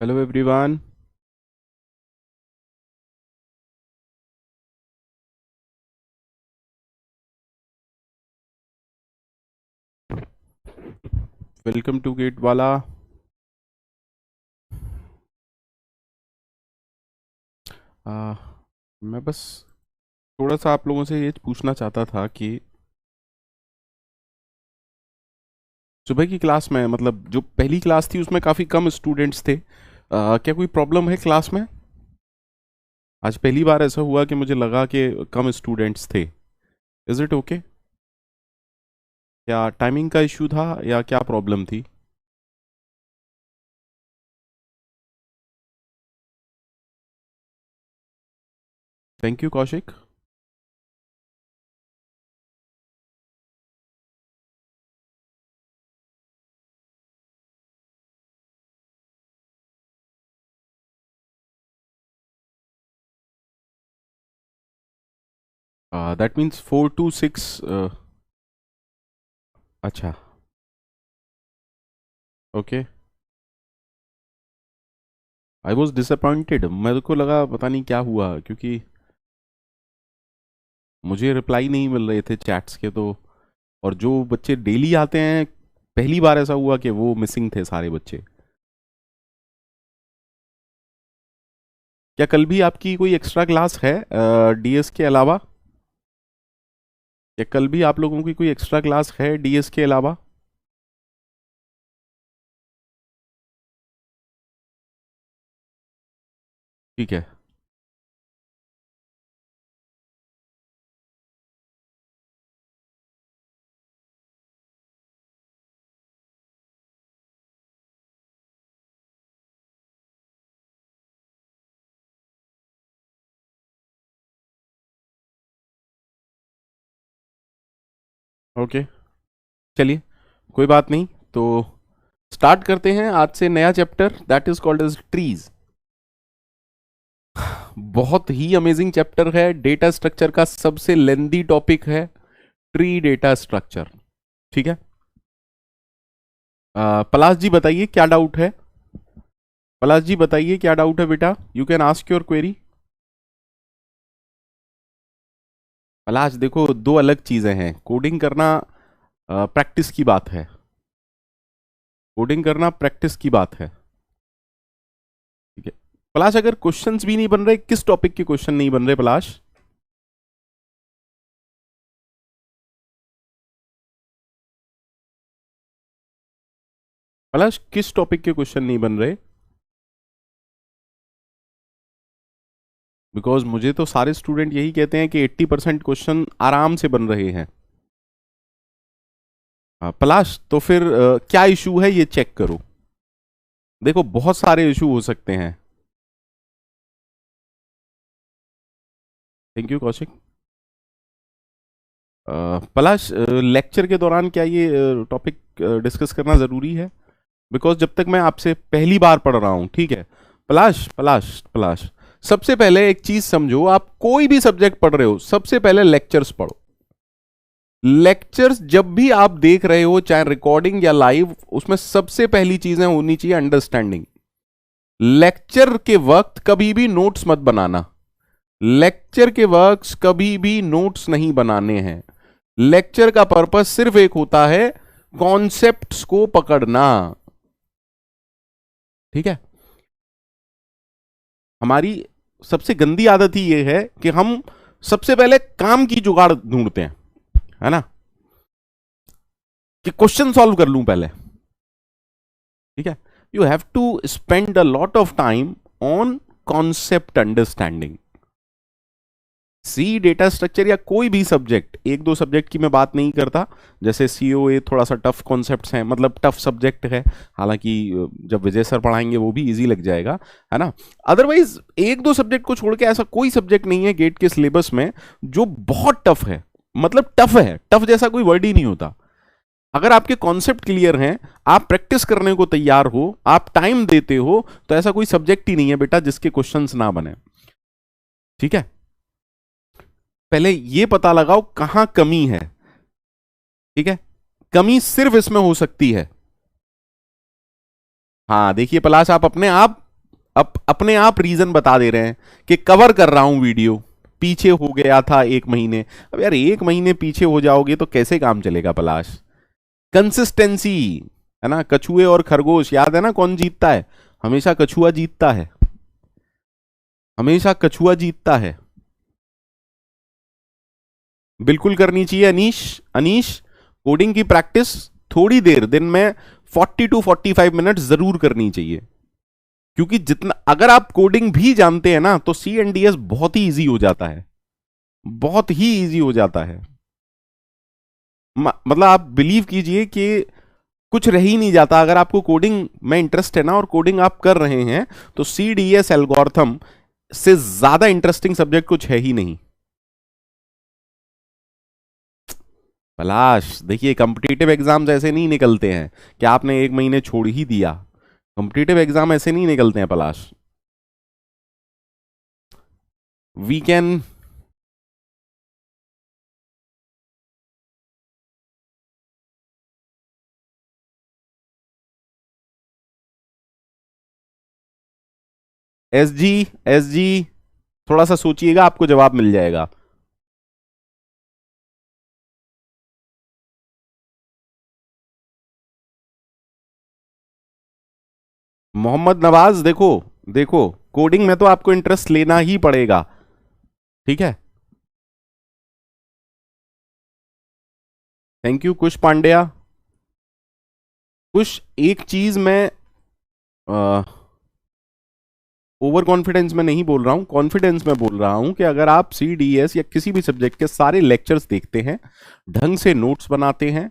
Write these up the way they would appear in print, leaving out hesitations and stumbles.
Hello everyone. Welcome to Gatewala. मैं बस थोड़ा सा आप लोगों से ये पूछना चाहता था कि सुबह की क्लास में मतलब जो पहली क्लास थी उसमें काफ़ी कम स्टूडेंट्स थे। क्या कोई प्रॉब्लम है क्लास में? आज पहली बार ऐसा हुआ कि मुझे लगा कि कम स्टूडेंट्स थे। Is it okay? क्या टाइमिंग का इश्यू था या क्या प्रॉब्लम थी? Thank you Kaushik. That means 4 to 6। अच्छा। ओके। आई वॉज डिसअपॉइंटेड, मेरे को लगा पता नहीं क्या हुआ, क्योंकि मुझे रिप्लाई नहीं मिल रहे थे चैट्स के। तो और जो बच्चे डेली आते हैं, पहली बार ऐसा हुआ कि वो मिसिंग थे सारे बच्चे। क्या कल भी आपकी कोई एक्स्ट्रा क्लास है डीएस के अलावा? क्या कल भी आप लोगों की कोई एक्स्ट्रा क्लास है डीएस के अलावा? ठीक है। ओके, चलिए, कोई बात नहीं। तो स्टार्ट करते हैं आज से नया chapter, that is called as trees. बहुत ही अमेजिंग चैप्टर है, डेटा स्ट्रक्चर का सबसे लेंदी टॉपिक है ट्री डेटा स्ट्रक्चर। ठीक है। पलाश जी बताइए क्या डाउट है। पलाश जी बताइए क्या डाउट है बेटा, you can ask your query. Palash देखो, दो अलग चीजें हैं। कोडिंग करना प्रैक्टिस की बात है। कोडिंग करना प्रैक्टिस की बात है। ठीक है। पलाश, अगर क्वेश्चंस भी नहीं बन रहे, किस टॉपिक के क्वेश्चन नहीं बन रहे पलाश? पलाश, किस टॉपिक के क्वेश्चन नहीं बन रहे? बिकॉज मुझे तो सारे स्टूडेंट यही कहते हैं कि 80% क्वेश्चन आराम से बन रहे हैं। पलाश, तो फिर क्या इशू है ये चेक करो। देखो, बहुत सारे इशू हो सकते हैं। Thank you Kaushik. Palash, lecture के दौरान क्या ये टॉपिक डिस्कस करना जरूरी है? बिकॉज जब तक मैं आपसे पहली बार पढ़ रहा हूं, ठीक है। पलाश पलाश पलाश, सबसे पहले एक चीज समझो, आप कोई भी सब्जेक्ट पढ़ रहे हो सबसे पहले लेक्चर्स पढ़ो। लेक्चर्स जब भी आप देख रहे हो, चाहे रिकॉर्डिंग या लाइव, उसमें सबसे पहली चीजें होनी चाहिए अंडरस्टैंडिंग। लेक्चर के वक्त कभी भी नोट्स मत बनाना। लेक्चर के वक्त कभी भी नोट्स नहीं बनाने हैं। लेक्चर का पर्पस सिर्फ एक होता है, कॉन्सेप्ट्स को पकड़ना। ठीक है। हमारी सबसे गंदी आदत ही यह है कि हम सबसे पहले काम की जुगाड़ ढूंढते हैं, है ना, कि क्वेश्चन सॉल्व कर लूं पहले। ठीक है। You have to spend a lot of time on concept understanding. C data structure या कोई भी सब्जेक्ट, एक दो सब्जेक्ट की मैं बात नहीं करता, जैसे सीओए थोड़ा सा टफ कॉन्सेप्ट्स हैं, मतलब टफ सब्जेक्ट है। हालांकि जब विजय सर पढ़ाएंगे वो भी इजी लग जाएगा, है ना। अदरवाइज एक दो सब्जेक्ट को छोड़ के ऐसा कोई सब्जेक्ट नहीं है गेट के सिलेबस में जो बहुत टफ है। मतलब टफ है, टफ जैसा कोई वर्ड ही नहीं होता। अगर आपके कॉन्सेप्ट क्लियर हैं, आप प्रैक्टिस करने को तैयार हो, आप टाइम देते हो, तो ऐसा कोई सब्जेक्ट ही नहीं है बेटा जिसके क्वेश्चंस ना बने। ठीक है। पहले ये पता लगाओ कहां कमी है। ठीक है। कमी सिर्फ इसमें हो सकती है। हाँ देखिए पलाश, आप अपने आप अपने आप रीजन बता दे रहे हैं कि कवर कर रहा हूं वीडियो, पीछे हो गया था 1 महीने। अब यार 1 महीने पीछे हो जाओगे तो कैसे काम चलेगा पलाश? कंसिस्टेंसी है ना। कछुए और खरगोश, याद है ना कौन जीतता है? हमेशा कछुआ जीतता है, हमेशा कछुआ जीतता है। बिल्कुल करनी चाहिए अनीश। अनीश, कोडिंग की प्रैक्टिस थोड़ी देर दिन में 40 to 45 मिनट जरूर करनी चाहिए, क्योंकि जितना अगर आप कोडिंग भी जानते हैं ना तो CNDS बहुत ही इजी हो जाता है, बहुत ही इजी हो जाता है। मतलब आप बिलीव कीजिए कि कुछ रह ही नहीं जाता। अगर आपको कोडिंग में इंटरेस्ट है ना और कोडिंग आप कर रहे हैं तो CDS एल्गोरिथम से ज्यादा इंटरेस्टिंग सब्जेक्ट कुछ है ही नहीं। पलाश देखिए, कॉम्पिटिटिव एग्जाम्स ऐसे नहीं निकलते हैं कि आपने 1 महीने छोड़ ही दिया। कॉम्पिटिटिव एग्जाम ऐसे नहीं निकलते हैं पलाश। वी कैन एस जी थोड़ा सा सोचिएगा, आपको जवाब मिल जाएगा। मोहम्मद नवाज, देखो देखो, कोडिंग में तो आपको इंटरेस्ट लेना ही पड़ेगा, ठीक है। थैंक यू कुश पांड्या। कुछ एक चीज मैं ओवर कॉन्फिडेंस में नहीं बोल रहा हूं, कॉन्फिडेंस में बोल रहा हूं कि अगर आप CDS या किसी भी सब्जेक्ट के सारे लेक्चर्स देखते हैं, ढंग से नोट्स बनाते हैं,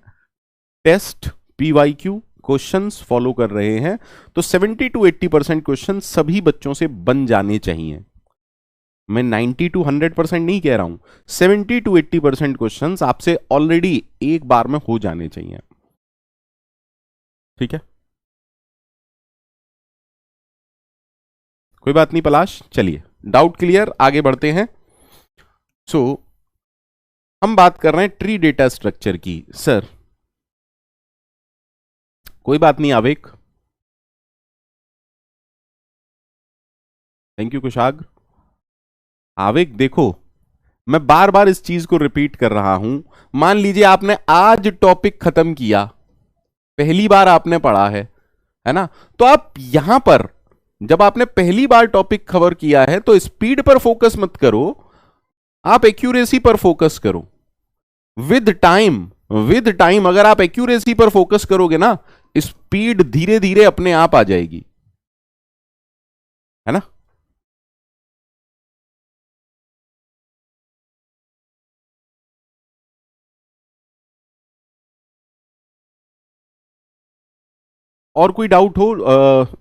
टेस्ट PYQ क्वेश्चंस फॉलो कर रहे हैं, तो 70 to 80% क्वेश्चन सभी बच्चों से बन जाने चाहिए। मैं 90 to 100% नहीं कह रहा हूं, 70 to 80% क्वेश्चन आपसे ऑलरेडी एक बार में हो जाने चाहिए, ठीक है। कोई बात नहीं पलाश, चलिए डाउट क्लियर, आगे बढ़ते हैं। सो हम बात कर रहे हैं ट्री डेटा स्ट्रक्चर की। सर कोई बात नहीं आवेक, थैंक यू कुशाग। आवेक देखो, मैं बार बार इस चीज को रिपीट कर रहा हूं। मान लीजिए आपने आज टॉपिक खत्म किया, पहली बार आपने पढ़ा है ना, तो आप यहां पर जब आपने पहली बार टॉपिक कवर किया है तो स्पीड पर फोकस मत करो, आप एक्यूरेसी पर फोकस करो। विद टाइम अगर आप एक्यूरेसी पर फोकस करोगे ना, स्पीड धीरे धीरे अपने आप आ जाएगी, है ना। और कोई डाउट हो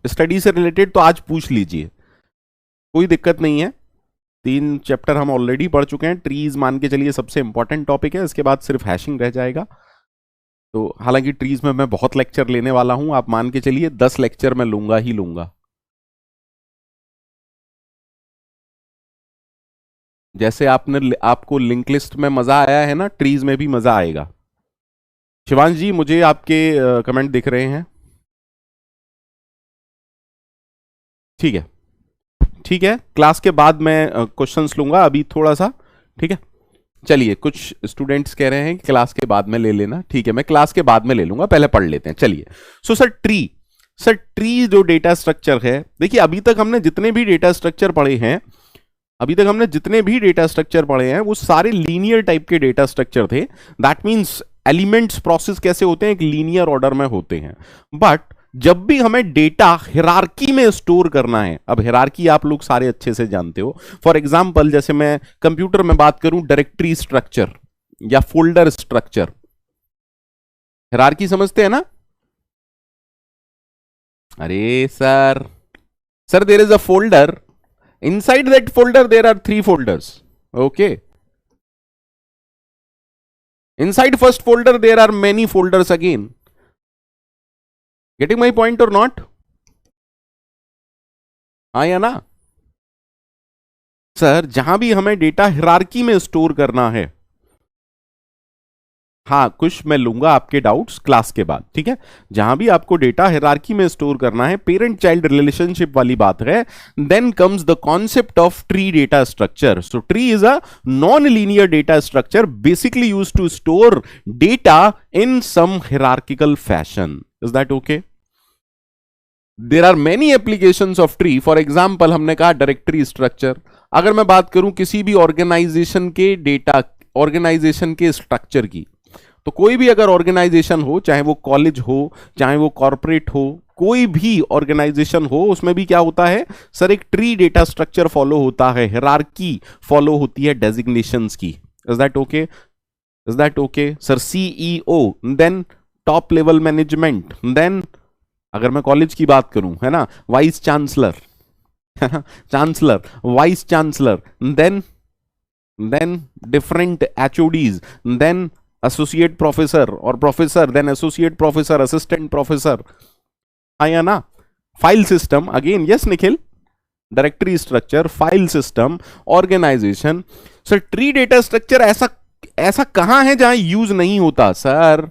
स्टडी से रिलेटेड तो आज पूछ लीजिए, कोई दिक्कत नहीं है। 3 चैप्टर हम ऑलरेडी पढ़ चुके हैं। ट्रीज मान के चलिए सबसे इंपॉर्टेंट टॉपिक है, इसके बाद सिर्फ हैशिंग रह जाएगा। तो हालांकि ट्रीज में मैं बहुत लेक्चर लेने वाला हूं, आप मान के चलिए 10 लेक्चर मैं लूंगा ही लूंगा। जैसे आपको लिंक लिस्ट में मजा आया है ना, ट्रीज में भी मजा आएगा। शिवांश जी मुझे आपके कमेंट दिख रहे हैं, ठीक है ठीक है। क्लास के बाद मैं क्वेश्चंस लूंगा अभी थोड़ा सा, ठीक है। चलिए कुछ स्टूडेंट्स कह रहे हैं कि क्लास के बाद में ले लेना, ठीक है मैं क्लास के बाद में ले लूंगा, पहले पढ़ लेते हैं चलिए। सो सर ट्री जो डेटा स्ट्रक्चर है, देखिए अभी तक हमने जितने भी डेटा स्ट्रक्चर पढ़े हैं वो सारे लीनियर टाइप के डेटा स्ट्रक्चर थे। दैट मींस एलिमेंट्स प्रोसेस कैसे होते हैं, एक लीनियर ऑर्डर में होते हैं। बट जब भी हमें डेटा हिरार्की में स्टोर करना है, अब हिरार्की आप लोग सारे अच्छे से जानते हो। फॉर एग्जांपल जैसे मैं कंप्यूटर में बात करूं, डायरेक्टरी स्ट्रक्चर या फोल्डर स्ट्रक्चर, हिरार्की समझते हैं ना। अरे sir there is a folder, inside that folder there are 3 folders, okay, inside first folder there are many folders again. Getting my point or not? हाँ या ना। सर जहां भी हमें डेटा हिरार्की में स्टोर करना है, हाँ, कुछ मैं लूंगा आपके डाउट्स क्लास के बाद, ठीक है। जहां भी आपको डेटा हायरार्की में स्टोर करना है, पेरेंट चाइल्ड रिलेशनशिप वाली बात है, then comes the concept of tree data structure. So tree is a non linear data structure basically used to store data in some hierarchical fashion. Is that okay? There are many applications of tree. For example हमने कहा directory structure. अगर मैं बात करूं किसी भी organisation के data, organisation के स्ट्रक्चर की, तो कोई भी अगर ऑर्गेनाइजेशन हो, चाहे वो कॉलेज हो, चाहे वो कॉर्पोरेट हो, कोई भी ऑर्गेनाइजेशन हो, उसमें भी क्या होता है सर, एक ट्री डेटा स्ट्रक्चर फॉलो होता है, हायरार्की फॉलो होती है डेजिग्नेशंस की। Is that okay? Is that okay sir? CEO, then top level management, then अगर मैं कॉलेज की बात करूं, है ना, वाइस चांसलर, है ना, chancellor, vice chancellor, then different HODs, then associate professor और professor, then associate professor, assistant professor, आया ना। File system again, yes Nikhil, directory structure, file system, organisation. Sir tree data structure ऐसा कहां है जहां यूज नहीं होता सर?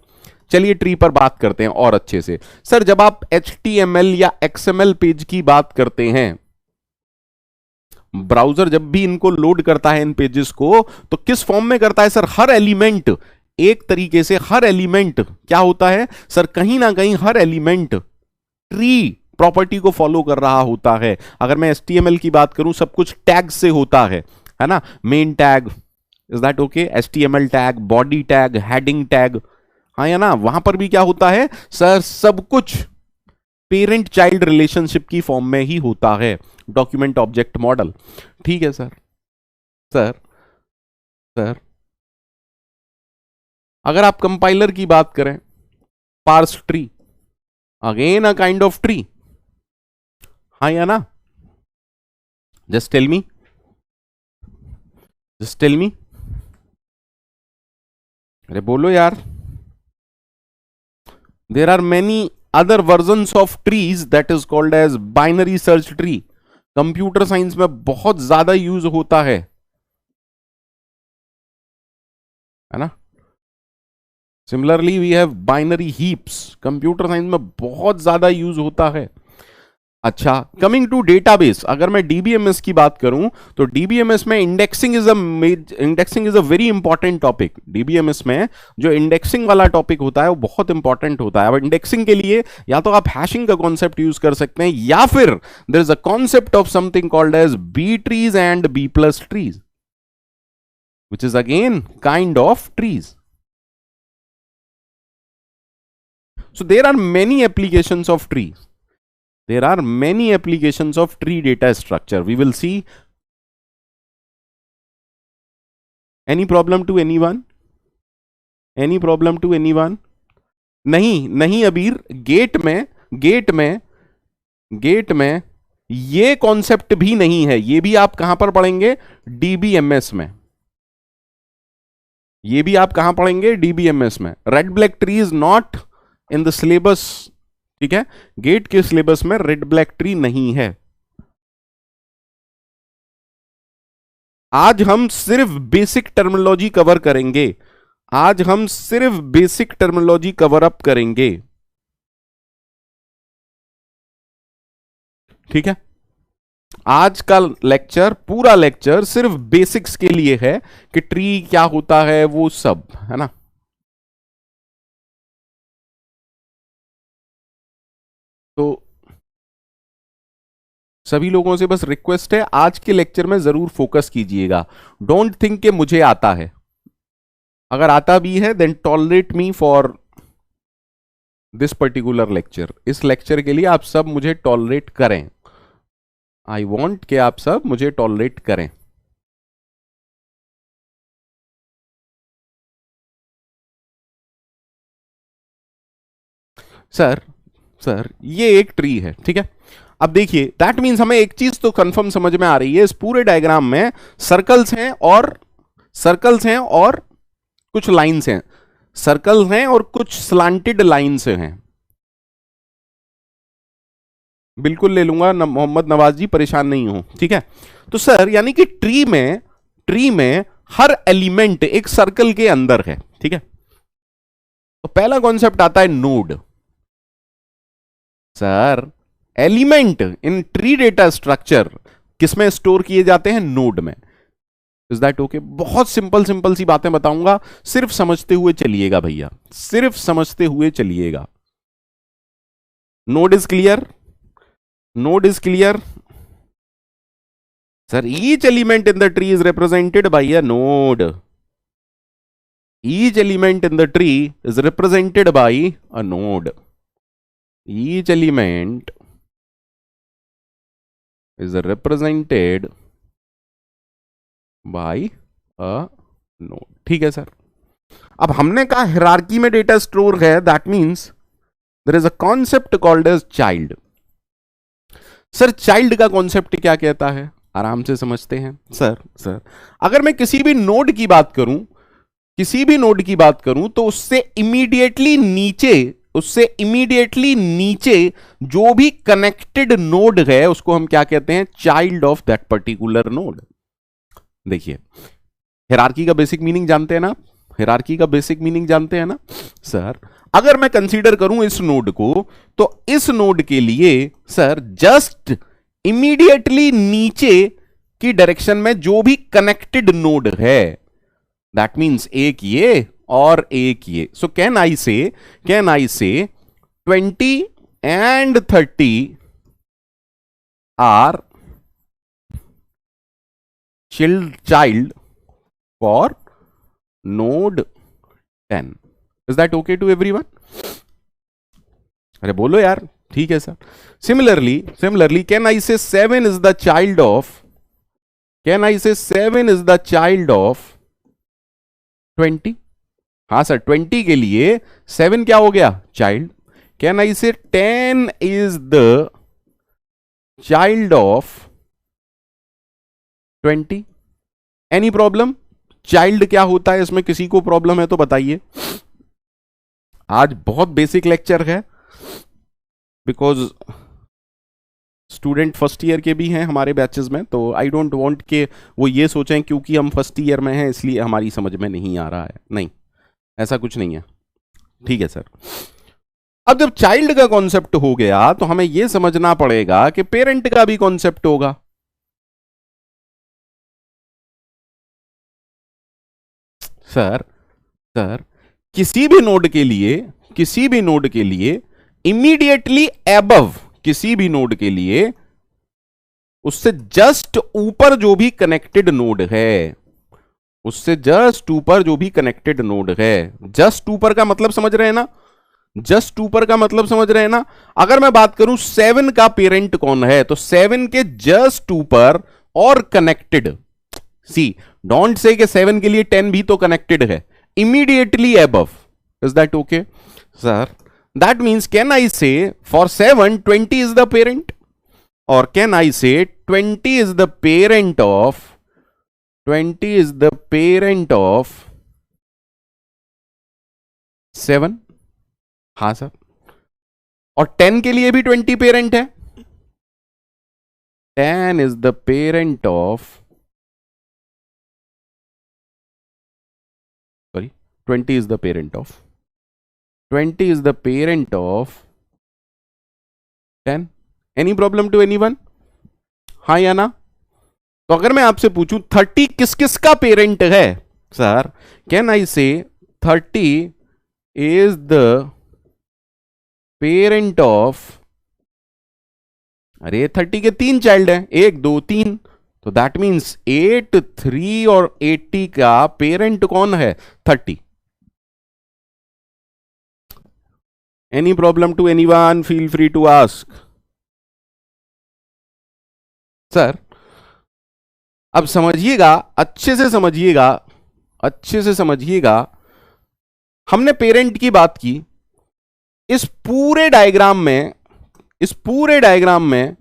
चलिए ट्री पर बात करते हैं और अच्छे से। सर जब आप HTML या XML पेज की बात करते हैं, ब्राउजर जब भी इनको लोड करता है इन पेजेस को, तो किस फॉर्म में करता है सर? हर एलिमेंट, एक तरीके से हर एलिमेंट क्या होता है सर, कहीं ना कहीं हर एलिमेंट ट्री प्रॉपर्टी को फॉलो कर रहा होता है। अगर मैं HTML की बात करूं, सब कुछ टैग से होता है ना, main tag, is that okay, HTML tag, body tag, heading tag, हाँ या ना। वहां पर भी क्या होता है सर, सब कुछ पेरेंट चाइल्ड रिलेशनशिप की फॉर्म में ही होता है, डॉक्यूमेंट ऑब्जेक्ट मॉडल, ठीक है सर। सर सर अगर आप कंपाइलर की बात करें, parse tree, again a kind of tree, हाँ या ना? Just tell me, just tell me, अरे बोलो यार। There are many other versions of trees that is called as binary search tree. Computer science में बहुत ज्यादा यूज होता है ना। Similarly we have binary heaps, computer science में बहुत ज्यादा यूज होता है। अच्छा, कमिंग टू डेटाबेस, अगर मैं डीबीएमएस की बात करूं, तो डीबीएमएस में indexing is a very important topic. DBMS में जो इंडेक्सिंग वाला टॉपिक होता है वो बहुत इंपॉर्टेंट होता है। अब इंडेक्सिंग के लिए या तो आप हैशिंग का कॉन्सेप्ट यूज कर सकते हैं, या फिर there is a concept of something called as B trees and B plus trees, which is again kind of trees. So there are many applications of trees. There are many applications of tree data structure. We will see. Any problem to anyone? Any problem to anyone? नहीं अबीर, gate में ये concept भी नहीं है। ये भी आप कहां पर पढ़ेंगे? डीबीएमएस में। ये भी आप कहां पढ़ेंगे? डीबीएमएस में। Red black tree is not in the syllabus, ठीक है, गेट के सिलेबस में रेड ब्लैक ट्री नहीं है। आज हम सिर्फ बेसिक टर्मिनोलॉजी कवर करेंगे, आज हम सिर्फ बेसिक टर्मिनोलॉजी कवर अप करेंगे, ठीक है। आज का लेक्चर, पूरा लेक्चर सिर्फ बेसिक्स के लिए है कि ट्री क्या होता है, वो सब, है ना। तो सभी लोगों से बस रिक्वेस्ट है, आज के लेक्चर में जरूर फोकस कीजिएगा। डोंट थिंक कि मुझे आता है, अगर आता भी है then tolerate me for this particular lecture. इस लेक्चर के लिए आप सब मुझे टॉलरेट करें। आई वॉन्ट कि आप सब मुझे टॉलरेट करें। सर ये एक ट्री है, ठीक है। अब देखिए, दैट मीन्स हमें एक चीज तो कंफर्म समझ में आ रही है, इस पूरे डायग्राम में सर्कल्स हैं और कुछ लाइंस हैं, सर्कल्स हैं और कुछ स्लांटेड लाइंस हैं। बिल्कुल ले लूंगा मोहम्मद नवाज जी, परेशान नहीं हो, ठीक है। तो सर यानी कि ट्री में हर एलिमेंट एक सर्कल के अंदर है, ठीक है। तो पहला कॉन्सेप्ट आता है node. Sir element in tree data structure किसमें स्टोर किए जाते हैं? नोड में। Is that okay? बहुत सिंपल सिंपल सी बातें बताऊंगा, सिर्फ समझते हुए चलिएगा भैया, सिर्फ समझते हुए चलिएगा। Node is clear? Node is clear? Sir, each element in the tree is represented by a node. Each element in the tree is represented by a node. Each element is represented by a node. ठीक है sir. अब हमने कहा hierarchy में data store है, that means there is a concept called as child. Sir child का concept क्या कहता है? आराम से समझते हैं। सर अगर मैं किसी भी नोड की बात करूं, किसी भी नोड की बात करूं, तो उससे इमीडिएटली नीचे जो भी कनेक्टेड नोड है उसको हम क्या कहते हैं? Child of that particular node. देखिए हायरार्की का बेसिक मीनिंग जानते हैं ना? हायरार्की का बेसिक मीनिंग जानते हैं ना? सर अगर मैं कंसीडर करूं इस नोड को, तो इस नोड के लिए सर जस्ट इमीडिएटली नीचे की डायरेक्शन में जो भी कनेक्टेड नोड है, दैट मींस एक ये और एक ये। सो कैन आई से 20 and 30 are child for node 10. Is that okay to everyone? अरे बोलो यार। ठीक है sir. Similarly, can I say 7 is the child of 20? हाँ सर, 20 के लिए 7 क्या हो गया? Child. Can I say 10 is the child of 20? Any problem? Child क्या होता है इसमें? किसी को प्रॉब्लम है तो बताइए। आज बहुत बेसिक लेक्चर है, बिकॉज स्टूडेंट फर्स्ट ईयर के भी हैं हमारे बैचेस में, तो आई डोंट वांट के वो ये सोचें क्योंकि हम फर्स्ट ईयर में हैं इसलिए हमारी समझ में नहीं आ रहा है। नहीं, ऐसा कुछ नहीं है। ठीक है सर। अब जब चाइल्ड का कॉन्सेप्ट हो गया तो हमें यह समझना पड़ेगा कि पेरेंट का भी कॉन्सेप्ट होगा। सर किसी भी नोड के लिए इमीडिएटली एबव, किसी भी नोड के लिए उससे जस्ट ऊपर जो भी कनेक्टेड नोड है, उससे जस्ट ऊपर जो भी कनेक्टेड नोड है, जस्ट ऊपर का मतलब समझ रहे हैं ना? जस्ट ऊपर का मतलब समझ रहे हैं ना? अगर मैं बात करूं 7 का पेरेंट कौन है, तो 7 के जस्ट ऊपर और कनेक्टेड, सी डोंट से कि 7 के लिए 10 भी तो कनेक्टेड है, immediately above. Is that okay sir? That means can I से फॉर 7 20 इज द पेरेंट, और कैन आई से 20 इज द पेरेंट ऑफ 7? हाँ सर। और 10 के लिए भी 20 पेरेंट है। 10 is the parent of 20 is the parent of 10. Any problem to anyone? हाँ या ना? तो अगर मैं आपसे पूछूं 30 किस किस का पेरेंट है सर, कैन आई से 30 is the parent of, अरे 30 के 3 चाइल्ड हैं, 1 2 3, तो दैट मीन्स 8 3 और 80 का पेरेंट कौन है? 30। Any problem to anyone? Feel free to ask. Sir अब समझिएगा, अच्छे से समझिएगा, हमने पेरेंट की बात की। इस पूरे डायग्राम में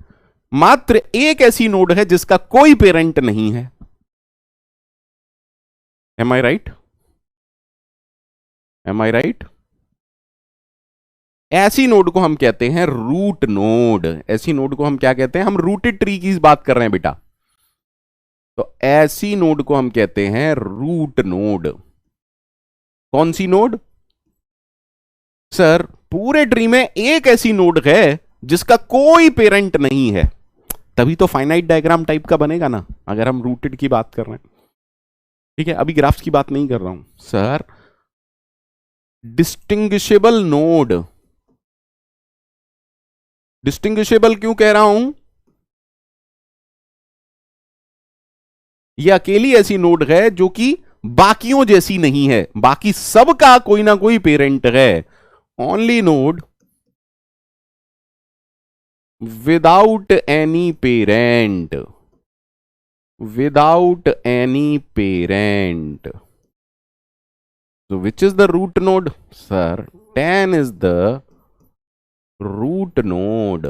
मात्र एक ऐसी नोड है जिसका कोई पेरेंट नहीं है। Am I right? ऐसी नोड को हम कहते हैं रूट नोड। ऐसी नोड को हम क्या कहते हैं? हम रूटेड ट्री की बात कर रहे हैं बेटा, तो ऐसी नोड को हम कहते हैं रूट नोड। कौन सी नोड? सर पूरे ट्री में एक ऐसी नोड है जिसका कोई पेरेंट नहीं है, तभी तो फाइनाइट डायग्राम टाइप का बनेगा ना, अगर हम रूटेड की बात कर रहे हैं। ठीक है, अभी ग्राफ्स की बात नहीं कर रहा हूं सर। डिस्टिंग्विशेबल नोड, डिस्टिंग्विशेबल क्यों कह रहा हूं? यह अकेली ऐसी नोड है जो कि बाकियों जैसी नहीं है, बाकी सबका कोई ना कोई पेरेंट है। Only node without any parent, without any parent. So which is the root node? Sir, 10 is the root node.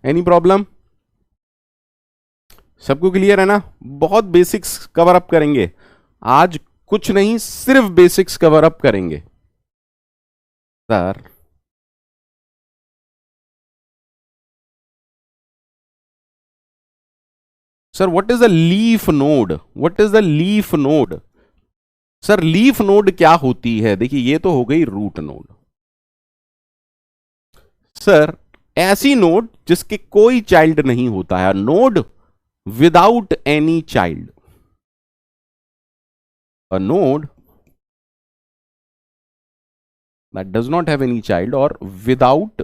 Any problem? सबको क्लियर है ना? बहुत बेसिक्स कवर अप करेंगे आज, कुछ नहीं सिर्फ बेसिक्स कवर अप करेंगे sir. Sir what is the leaf node? What is the leaf node? Sir leaf node क्या होती है? देखिए ये तो हो गई रूट नोड। सर ऐसी नोड जिसके कोई चाइल्ड नहीं होता है, node without any child, a node that does not have any child और without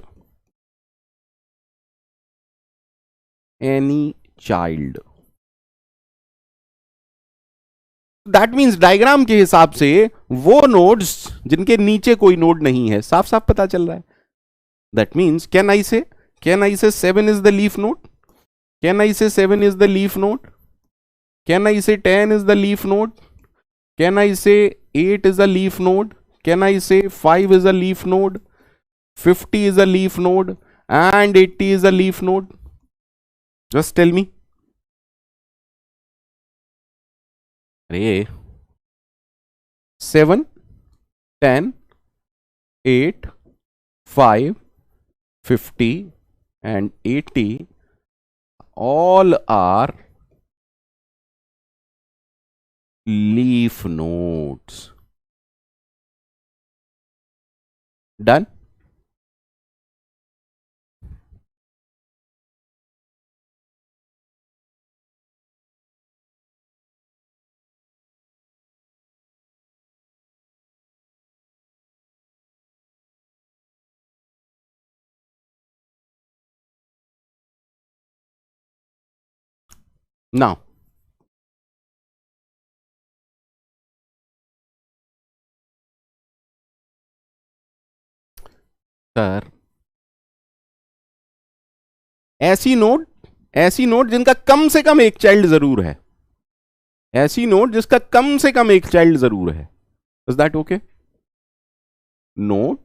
any child. That means diagram के हिसाब से वो नोड्स जिनके नीचे कोई नोड नहीं है, साफ साफ पता चल रहा है। That means can I say 7 is the leaf node? Can I say 7 is the leaf node? Can I से 10 is the leaf node? Can I से 8 is the leaf node? Can I say 5 is the leaf node? 50 is a leaf node and 80 is a leaf node? Just tell me. अरे 7, 10, 8, 5, 50 and 80 all are leaf nodes. Done? Now, sir ऐसी node जिनका कम से कम एक child जरूर है, ऐसी node जिसका कम से कम एक चाइल्ड जरूर है। Is that okay? Node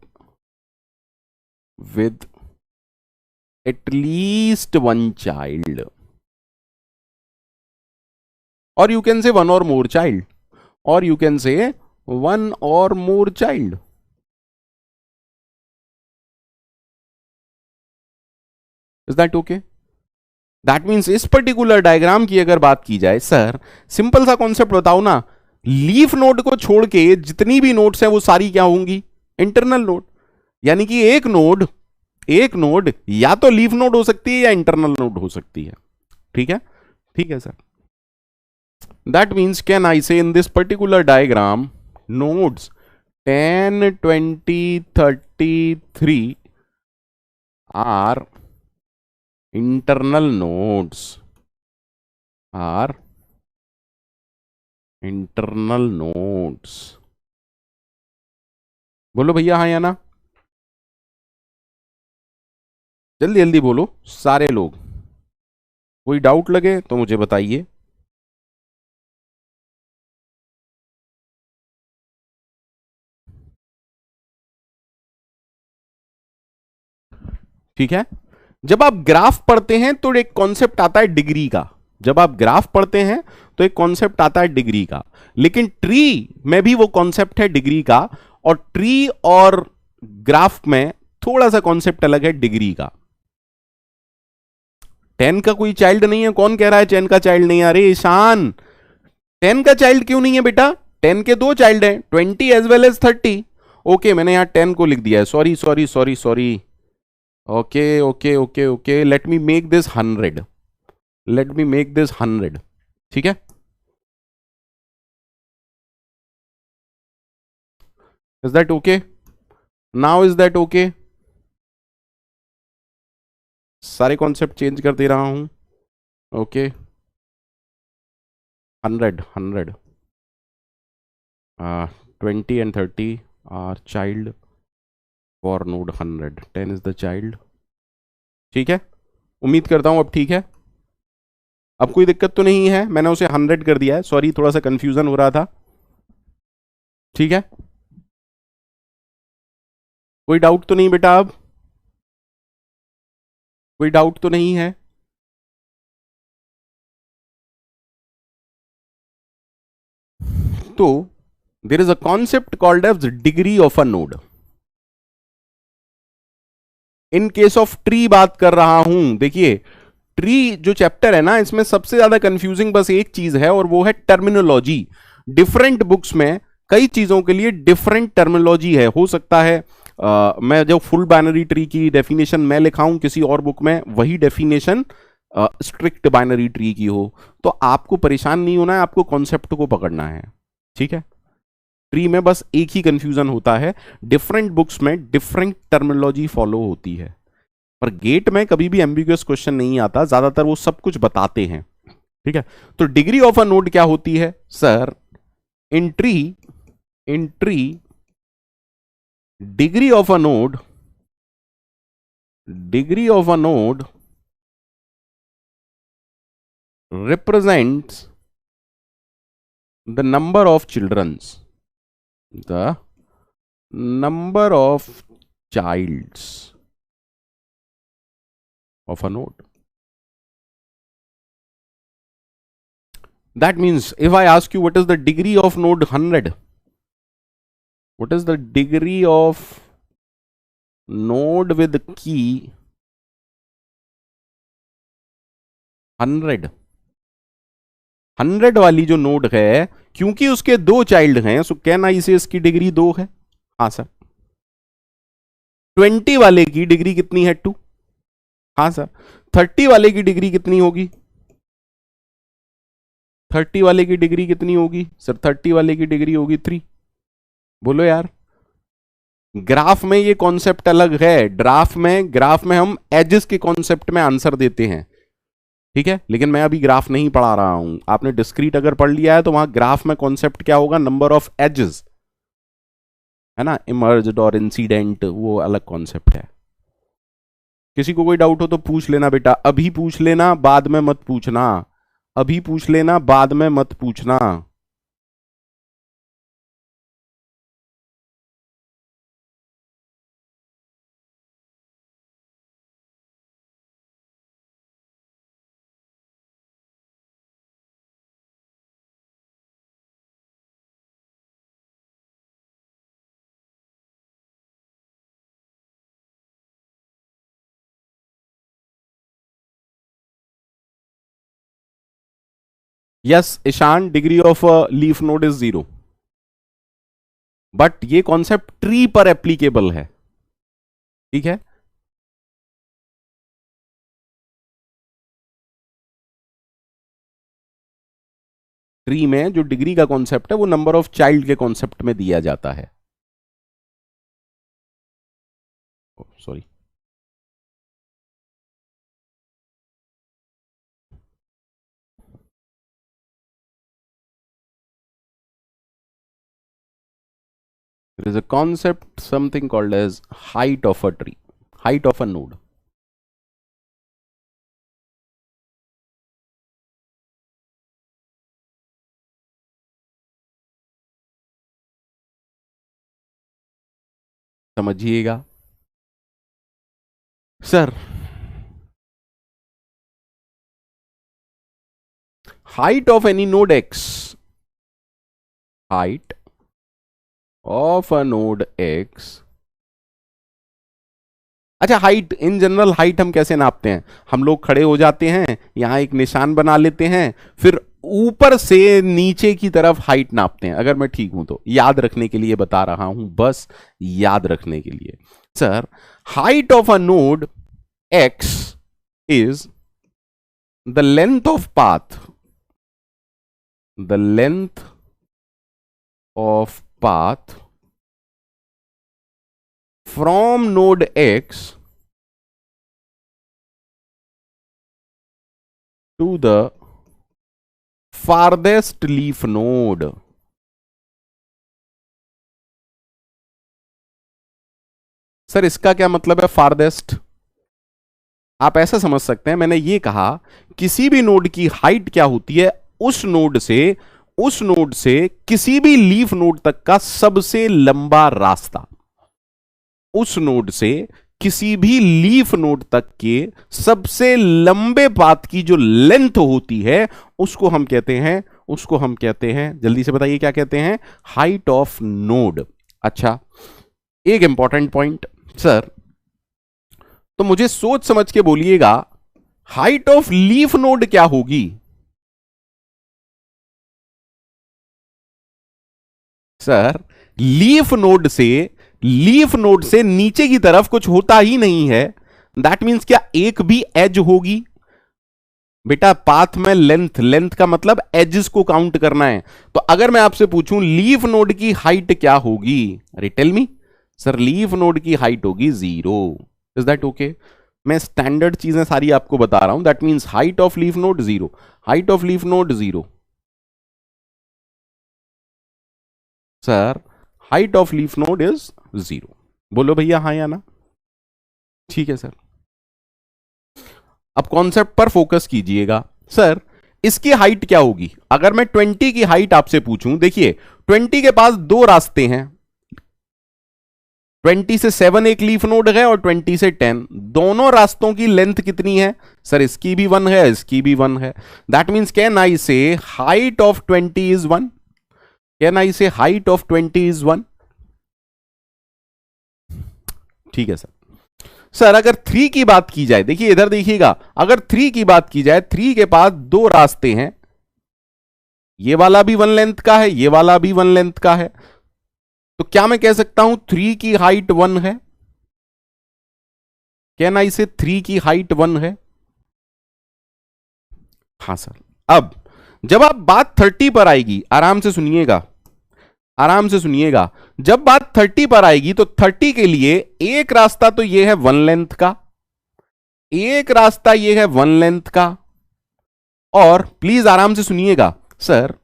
with at least one child, or you can say one or more child, or you can say one or more child. Is that okay? That means इस particular diagram की अगर बात की जाए, sir simple सा concept बताओ ना, leaf node को छोड़ के जितनी भी नोड्स हैं वो सारी क्या होंगी? Internal node. यानी कि एक नोड या तो लीफ नोड हो सकती है या इंटरनल नोड हो सकती है। ठीक है? ठीक है sir. That means can I say in this particular diagram nodes 10, 20, 33 are internal nodes, are internal nodes। बोलो भैया हाँ या ना, जल्दी जल्दी बोलो सारे लोग, कोई डाउट लगे तो मुझे बताइए। ठीक है? जब आप ग्राफ पढ़ते हैं तो एक कॉन्सेप्ट आता है डिग्री का, जब आप ग्राफ पढ़ते हैं तो एक कॉन्सेप्ट आता है डिग्री का, लेकिन ट्री में भी वो कॉन्सेप्ट है डिग्री का, और ट्री और ग्राफ में थोड़ा सा कॉन्सेप्ट अलग है डिग्री का। 10 का कोई चाइल्ड नहीं है, कौन कह रहा है 10 का चाइल्ड नहीं है? अरे ईशान 10 का चाइल्ड क्यों नहीं है बेटा? 10 के दो चाइल्ड हैं, 20 एज वेल एज 30। ओके, मैंने यहां 10 को लिख दिया है, sorry sorry sorry sorry. Okay okay okay okay, let me make this 100, let me make this 100। ठीक है, is that okay? Now is that okay? सारे कॉन्सेप्ट चेंज कर दे रहा हूं। Okay, 100 100, 20 and 30 are child for node 100, 10 is the child। ठीक है, उम्मीद करता हूं अब ठीक है, अब कोई दिक्कत तो नहीं है। मैंने उसे 100 कर दिया है, सॉरी थोड़ा सा कंफ्यूजन हो रहा था। ठीक है, कोई डाउट तो नहीं बेटा? अब कोई डाउट तो नहीं है? तो there is a concept called as degree of a node. In case of tree बात कर रहा हूं, देखिए ट्री जो चैप्टर है ना, इसमें सबसे ज्यादा कंफ्यूजिंग बस एक चीज है, और वो है टर्मिनोलॉजी। डिफरेंट बुक्स में कई चीजों के लिए डिफरेंट टर्मिनोलॉजी है। हो सकता है मैं जो फुल बाइनरी ट्री की डेफिनेशन मैं लिखाऊं, किसी और बुक में वही डेफिनेशन स्ट्रिक्ट बाइनरी ट्री की हो। तो आपको परेशान नहीं होना है, आपको कॉन्सेप्ट को पकड़ना है। ठीक है, ट्री में बस एक ही कंफ्यूजन होता है, डिफरेंट बुक्स में डिफरेंट टर्मिनोलॉजी फॉलो होती है। पर गेट में कभी भी एम्बिगुअस क्वेश्चन नहीं आता, ज्यादातर वो सब कुछ बताते हैं। ठीक है, तो डिग्री ऑफ अ नोड क्या होती है sir? In tree, in tree degree of a node, degree of a node represents the number of childrens, the number of childs of a node. That means if I ask you what is the degree of node 100, what is the degree of node with key 100? 100 वाली जो node है, क्योंकि उसके दो child हैं, सो can I से इसकी degree 2 है। हाँ सर। 20 वाले की डिग्री कितनी है? 2। हाँ सर। 30 वाले की डिग्री कितनी होगी? 30 वाले की डिग्री कितनी होगी सर? 30 वाले की डिग्री होगी 3। बोलो यार, ग्राफ में ये कॉन्सेप्ट अलग है। ग्राफ में हम एजेस के कॉन्सेप्ट में आंसर देते हैं। ठीक है, लेकिन मैं अभी ग्राफ नहीं पढ़ा रहा हूं। आपने डिस्क्रीट अगर पढ़ लिया है तो वहां ग्राफ में कॉन्सेप्ट क्या होगा? नंबर ऑफ एजेस, है ना, इमर्ज्ड और इंसिडेंट, वो अलग कॉन्सेप्ट है। किसी को कोई डाउट हो तो पूछ लेना बेटा, अभी पूछ लेना, बाद में मत पूछना। अभी पूछ लेना, बाद में मत पूछना। Yes Ishan, degree of leaf node is 0, but ये कॉन्सेप्ट ट्री पर एप्लीकेबल है। ठीक है, ट्री में जो डिग्री का कॉन्सेप्ट है वो नंबर ऑफ चाइल्ड के कॉन्सेप्ट में दिया जाता है। Sorry, there is a concept something called as height of a tree, height of a node. समझिएगा sir, height of any node x, height of a node x अच्छा, height in general, height हम कैसे नापते हैं? हम लोग खड़े हो जाते हैं, यहां एक निशान बना लेते हैं, फिर ऊपर से नीचे की तरफ हाइट नापते हैं, अगर मैं ठीक हूं तो। याद रखने के लिए बता रहा हूं, बस याद रखने के लिए। Sir, height of a node x is the length of path, the length of path from node x to the farthest leaf node. Sir, इसका क्या मतलब है farthest? आप ऐसा समझ सकते हैं, मैंने ये कहा किसी भी नोड की हाइट क्या होती है, उस नोड से किसी भी लीफ नोड तक का सबसे लंबा रास्ता, उस नोड से किसी भी लीफ नोड तक के सबसे लंबे पाथ की जो लेंथ होती है, उसको हम कहते हैं, जल्दी से बताइए क्या कहते हैं? Height of node. अच्छा, एक इंपॉर्टेंट पॉइंट सर, तो मुझे सोच समझ के बोलिएगा, हाइट ऑफ लीफ नोड क्या होगी? सर, लीफ नोड से नीचे की तरफ कुछ होता ही नहीं है। दैट मीन्स क्या एक भी एज होगी? बेटा, पाथ में लेंथ का मतलब एजेस को काउंट करना है। तो अगर मैं आपसे पूछूं लीफ नोड की हाइट क्या होगी, अरे tell me. Sir, leaf node की हाइट होगी 0। Is that okay? मैं स्टैंडर्ड चीजें सारी आपको बता रहा हूं। That means height of leaf node 0, height of leaf node 0। Sir, height of leaf node is 0। बोलो भैया हाँ या ना? ठीक है सर। अब कॉन्सेप्ट पर फोकस कीजिएगा। सर, इसकी हाइट क्या होगी? अगर मैं 20 की हाइट आपसे पूछूं, देखिए 20 के पास दो रास्ते हैं, 20 से 7 एक लीफ नोड है और 20 से 10। दोनों रास्तों की लेंथ कितनी है? सर, इसकी भी 1 है, इसकी भी 1 है। दैट मीन्स कैन आई से height of 20 is 1? Can I से हाइट ऑफ 20 इज 1? ठीक है सर। सर, अगर 3 की बात की जाए, देखिए इधर देखिएगा, अगर 3 की बात की जाए, 3 के पास दो रास्ते हैं, ये वाला भी 1 लेंथ का है, ये वाला भी 1 लेंथ का है। तो क्या मैं कह सकता हूं 3 की हाइट 1 है? कैन आई से 3 की हाइट 1 है? हां सर। अब जब आप बात 30 पर आएगी, आराम से सुनिएगा, आराम से सुनिएगा, जब बात 30 पर आएगी तो 30 के लिए एक रास्ता तो ये है 1 लेंथ का, एक रास्ता ये है 1 लेंथ का, और प्लीज आराम से सुनिएगा सर,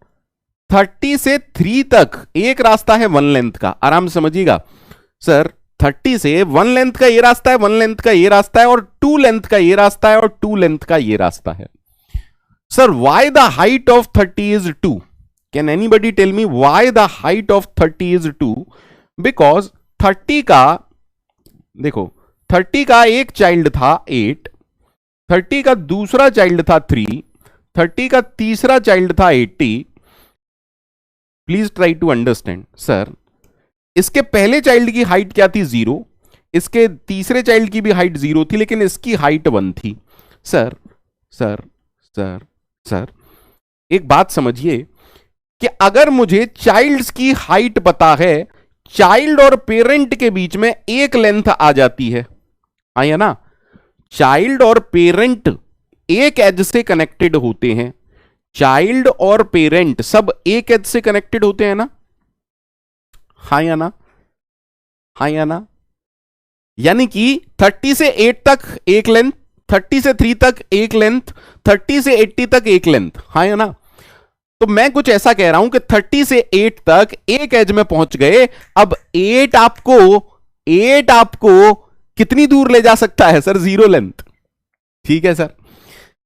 30 से 3 तक एक रास्ता है 1 लेंथ का। आराम से समझिएगा सर, 30 से 1 लेंथ का ये रास्ता है, 1 लेंथ का ये रास्ता है, और 2 लेंथ का ये रास्ता है, और 2 लेंथ का ये रास्ता है। Sir, why the height of 30 is 2? Can anybody tell me why the height of 30 is 2? Because 30 का, देखो 30 का एक चाइल्ड था 8, 30 का दूसरा चाइल्ड था 3, 30 का तीसरा चाइल्ड था 80। Please try to understand. Sir, इसके पहले चाइल्ड की हाइट क्या थी? 0। इसके तीसरे चाइल्ड की भी हाइट 0 थी, लेकिन इसकी हाइट 1 थी। सर सर सर सर, एक बात समझिए कि अगर मुझे चाइल्ड्स की हाइट पता है, चाइल्ड और पेरेंट के बीच में एक लेंथ आ जाती है, आया ना? चाइल्ड और पेरेंट एक एज से कनेक्टेड होते हैं, चाइल्ड और पेरेंट सब एक एज से कनेक्टेड होते हैं ना? हाँ या ना? हाँ या ना? यानी कि 30 से 8 तक एक लेंथ, 30 से 3 तक एक लेंथ, 30 से 80 तक एक लेंथ, हाँ या ना? तो मैं कुछ ऐसा कह रहा हूं कि 30 से 8 तक एक एज में पहुंच गए। अब 8 आपको कितनी दूर ले जा सकता है? Sir, 0 length. ठीक है सर,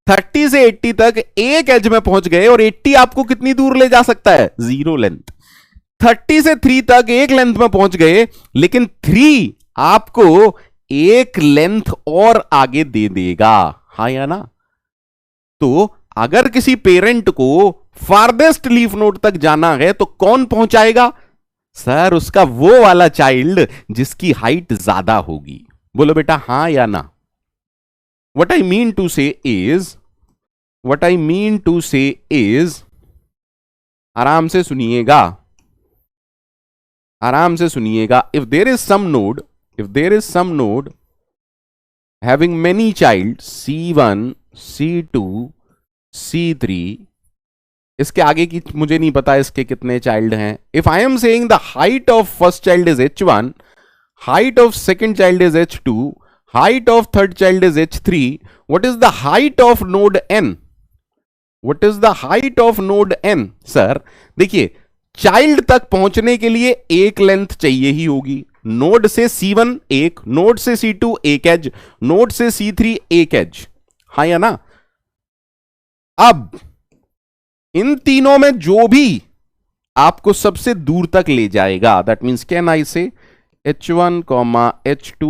30 से 80 तक एक एज में पहुंच गए, और 80 आपको कितनी दूर ले जा सकता है? 0 लेंथ। 30 से 3 तक एक लेंथ में पहुंच गए, लेकिन 3 आपको एक लेंथ और आगे दे देगा, हाँ या ना? तो अगर किसी पेरेंट को फारदेस्ट लीफ नोड तक जाना है तो कौन पहुंचाएगा? सर, उसका वो वाला चाइल्ड जिसकी हाइट ज्यादा होगी। बोलो बेटा हां या ना. What I mean to say is, what I mean to say is, आराम से सुनिएगा, आराम से सुनिएगा. If there is some node, if there is some node having many child C1, C2, C3, इसके आगे की मुझे नहीं पता इसके कितने चाइल्ड हैं. If I am saying the height of first child is H1, height of second child is H2, height of third child is H3, what is the height of node n? What is the height of node n? Sir देखिए, child तक पहुंचने के लिए एक length चाहिए ही होगी. Node से C1 एक, नोड से C2 एक एज, नोड से C3 एक एज, हाँ या ना. अब इन तीनों में जो भी आपको सबसे दूर तक ले जाएगा, दैट मीन्स कैन आई से H1, H2,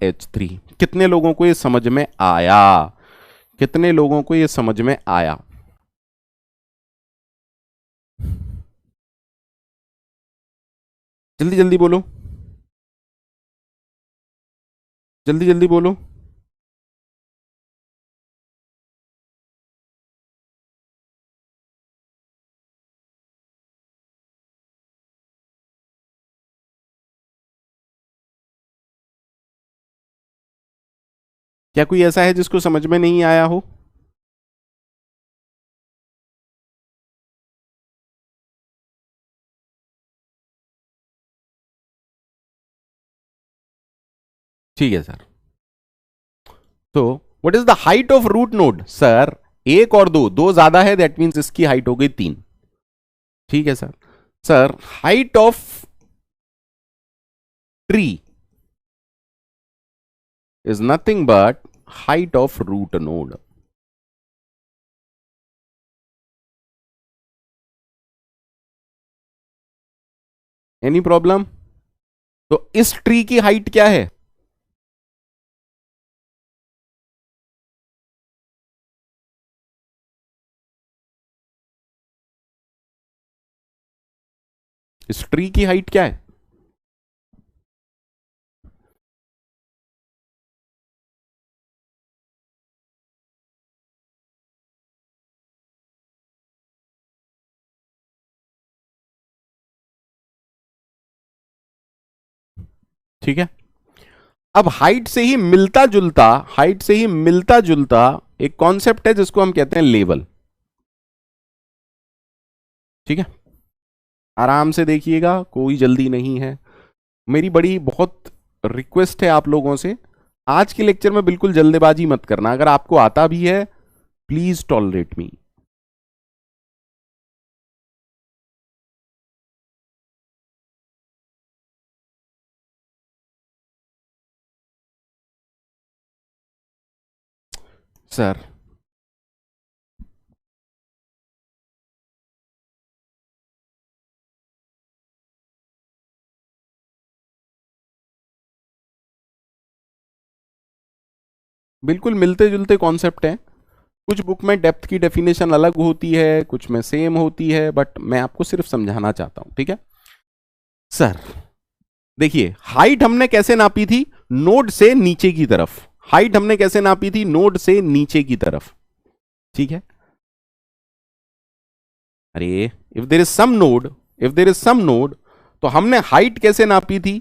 H3. कितने लोगों को ये समझ में आया? कितने लोगों को ये समझ में आया? जल्दी जल्दी बोलो, जल्दी जल्दी बोलो. क्या कोई ऐसा है जिसको समझ में नहीं आया हो? ठीक है सर. तो what is the height of root node? Sir एक और दो, दो ज्यादा है, दैट मीन्स इसकी हाइट हो गई 3. ठीक है sir. Sir height of tree is nothing but height of root node. Any problem? तो इस ट्री की हाइट क्या है? इस ट्री की हाइट क्या है? ठीक है. अब हाइट से ही मिलता जुलता, हाइट से ही मिलता जुलता एक कॉन्सेप्ट है जिसको हम कहते हैं लेवल. ठीक है, आराम से देखिएगा, कोई जल्दी नहीं है. मेरी बड़ी बहुत रिक्वेस्ट है आप लोगों से, आज के लेक्चर में बिल्कुल जल्दबाजी मत करना. अगर आपको आता भी है, प्लीज टॉलरेट मी. सर बिल्कुल मिलते जुलते कॉन्सेप्ट हैं. कुछ बुक में डेप्थ की डेफिनेशन अलग होती है, कुछ में सेम होती है, बट मैं आपको सिर्फ समझाना चाहता हूं. ठीक है सर. देखिए, हाइट हमने कैसे नापी थी? नोड से नीचे की तरफ. हाइट हमने कैसे नापी थी? नोड से नीचे की तरफ. ठीक है. अरे if there is some node, if there is some node, तो हमने हाइट कैसे नापी थी?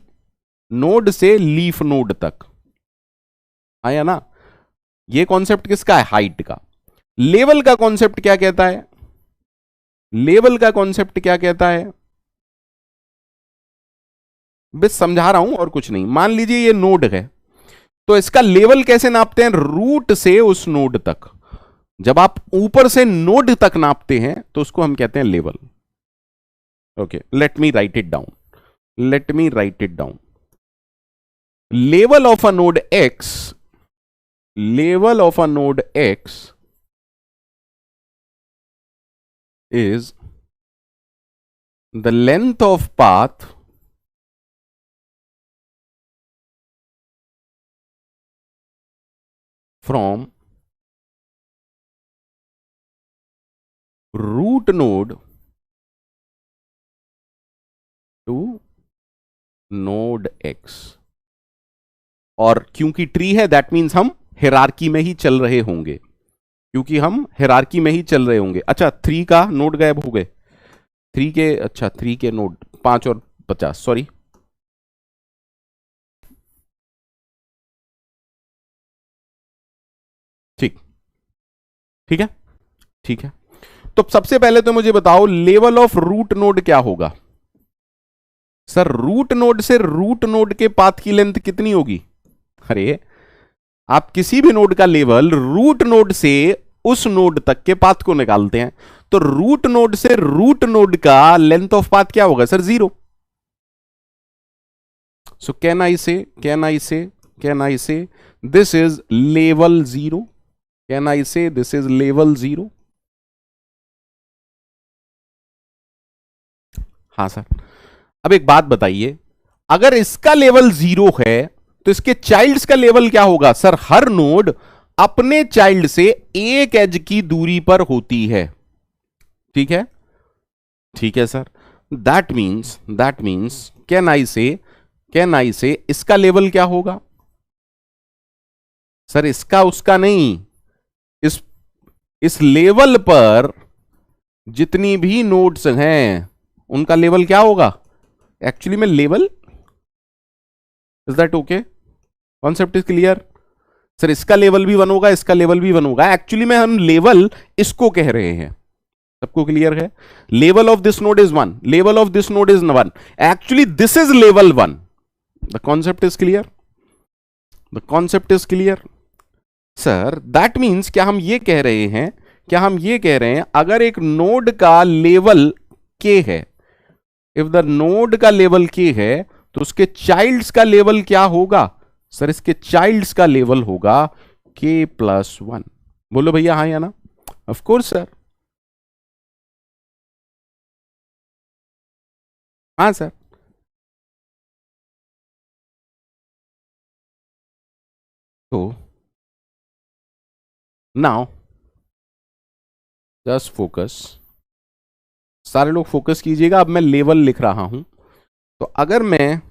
नोड से लीफ नोड तक, आया ना. ये कॉन्सेप्ट किसका है? हाइट का. लेवल का कॉन्सेप्ट क्या कहता है? लेवल का कॉन्सेप्ट क्या कहता है? बस समझा रहा हूं और कुछ नहीं. मान लीजिए ये नोड है, तो इसका लेवल कैसे नापते हैं? रूट से उस नोड तक. जब आप ऊपर से नोड तक नापते हैं तो उसको हम कहते हैं level. Okay, let me right it down. Let me right it down. Level of a node x, level of a node X is the length of path from root node to node X. और क्योंकि tree है that means हम hierarchy में ही चल रहे होंगे, क्योंकि हम हिरार्की में ही चल रहे होंगे। अच्छा 3 का नोड गायब हो गए, 3 के, अच्छा 3 के नोड 5 और 50, सॉरी। ठीक, ठीक है, ठीक है। तो सबसे पहले तो मुझे बताओ लेवल ऑफ रूट नोड क्या होगा। सर रूट नोड से रूट नोड के पाथ की लेंथ कितनी होगी? अरे आप किसी भी नोड का लेवल रूट नोड से उस नोड तक के पाथ को निकालते हैं, तो रूट नोड से रूट नोड का लेंथ ऑफ पाथ क्या होगा? सर 0। सो कैन आई से this is level 0? Can I से दिस इज लेवल 0? हाँ सर। अब एक बात बताइए, अगर इसका लेवल 0 है तो इसके चाइल्ड्स का लेवल क्या होगा? सर हर नोड अपने चाइल्ड से एक एज की दूरी पर होती है, ठीक है, ठीक है sir. That means can I से इसका लेवल क्या होगा? सर इसका उसका नहीं, इस इस लेवल पर जितनी भी नोड्स हैं उनका लेवल क्या होगा? एक्चुअली में level, is that okay? Concept is clear? Sir इसका लेवल भी 1 होगा, इसका लेवल भी 1 होगा। एक्चुअली में हम लेवल इसको कह रहे हैं। सबको क्लियर है? Level of this node is 1, level of this node is 1, actually this is level 1। The concept is clear? The concept is clear? Sir that means क्या हम ये कह रहे हैं, क्या हम ये कह रहे हैं अगर एक नोड का लेवल के है, इफ द नोड का लेवल के है तो उसके चाइल्ड्स का लेवल क्या होगा? सर इसके चाइल्ड्स का लेवल होगा k+1। बोलो भैया हाँ या ना? Of course sir. हाँ सर। तो नाउ जस्ट फोकस, सारे लोग फोकस कीजिएगा। अब मैं लेवल लिख रहा हूं, तो अगर मैं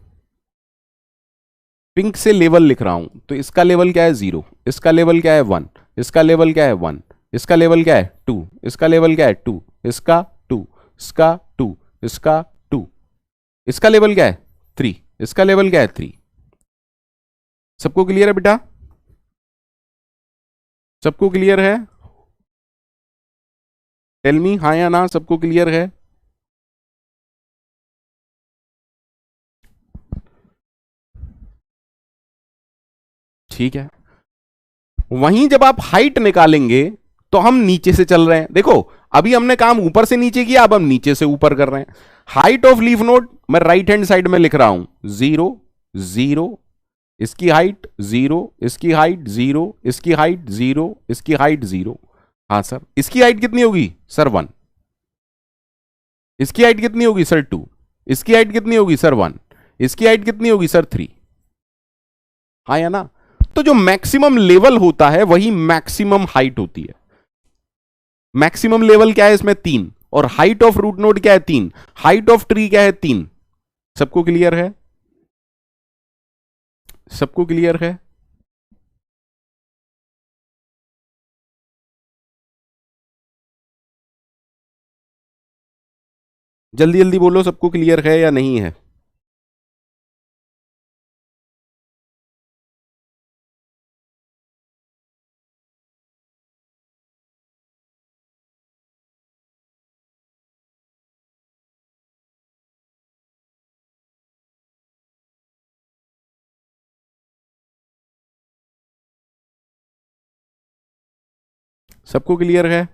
पिंक से लेवल लिख रहा हूं तो इसका लेवल क्या है? 0, इसका लेवल क्या है? 1, इसका लेवल क्या है? 1, इसका लेवल क्या है? 2, इसका लेवल क्या है? 2, इसका 2, इसका 2, इसका 2, इसका लेवल क्या है? 3, इसका लेवल क्या है? 3। सबको क्लियर है बेटा? सबको क्लियर है? टेल मी हाँ या ना, सबको क्लियर है? ठीक है। वहीं जब आप हाइट निकालेंगे तो हम नीचे से चल रहे हैं। देखो अभी हमने काम ऊपर से नीचे किया, अब हम नीचे से ऊपर कर रहे हैं। हाइट ऑफ लीफ नोड मैं राइट हैंड साइड में लिख रहा हूं 0, 0, इसकी हाइट 0, इसकी हाइट 0, इसकी हाइट 0, इसकी हाइट 0। हाँ सर इसकी हाइट कितनी होगी? सर 1। इसकी हाइट कितनी होगी? सर 2। इसकी हाइट कितनी होगी? सर 1। इसकी हाइट कितनी होगी? सर 3। हाँ या ना? तो जो मैक्सिमम लेवल होता है वही मैक्सिमम हाइट होती है। मैक्सिमम लेवल क्या है इसमें? 3। और हाइट ऑफ रूट नोड क्या है? 3। हाइट ऑफ ट्री क्या है? 3। सबको क्लियर है? सबको क्लियर है? जल्दी जल्दी बोलो सबको क्लियर है या नहीं है? सबको क्लियर है?